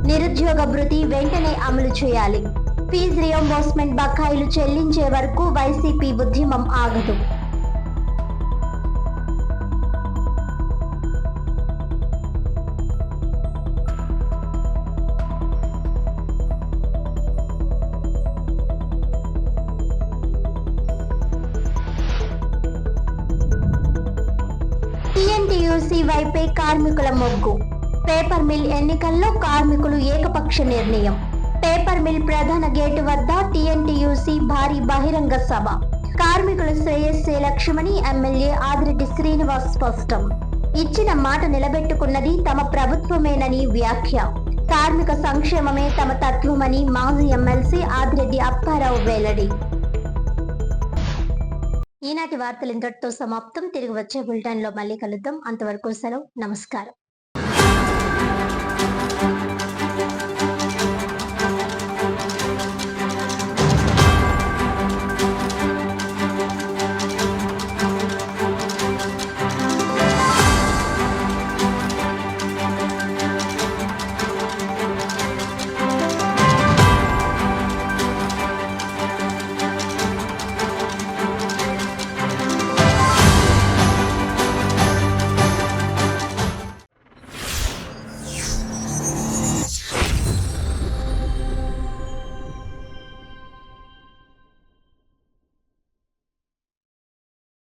A: నిరుద్యోగ భృతి వెంటనే అమలు చేయాలి. ఫీజు రియంబర్స్మెంట్ బకాయిలు చెల్లించే వరకు వైసీపీ ఉద్యమం ఆగదు. టీఎన్టీయూసీ వైపే కార్మికుల మొగ్గు. పేపర్ మిల్ ఎన్నికల్లో కార్మికులు ఏకపక్ష నిర్ణయం. పేపర్ మిల్ ప్రధాన గేటు వద్ద టీఎన్టీయూసీ భారీ బహిరంగ సభ. కార్మికుల శ్రేయస్సే లక్ష్యమని ఎమ్మెల్యే ఆదిరెడ్డి శ్రీనివాస్ స్పష్టం. ఇచ్చిన మాట నిలబెట్టుకున్నది తమ ప్రభుత్వమేనని వ్యాఖ్య. కార్మిక సంక్షేమమే తమ తత్వమని మాజీ ఎమ్మెల్సీ ఆదిరెడ్డి అప్పారావు వెల్లడి. ఈనాటి వార్తలు ఇంతటితో సమాప్తం. తిరిగి వచ్చే బులెటిన్లో మళ్ళీ కలుద్దాం. అంతవరకు సెలవు. నమస్కారం.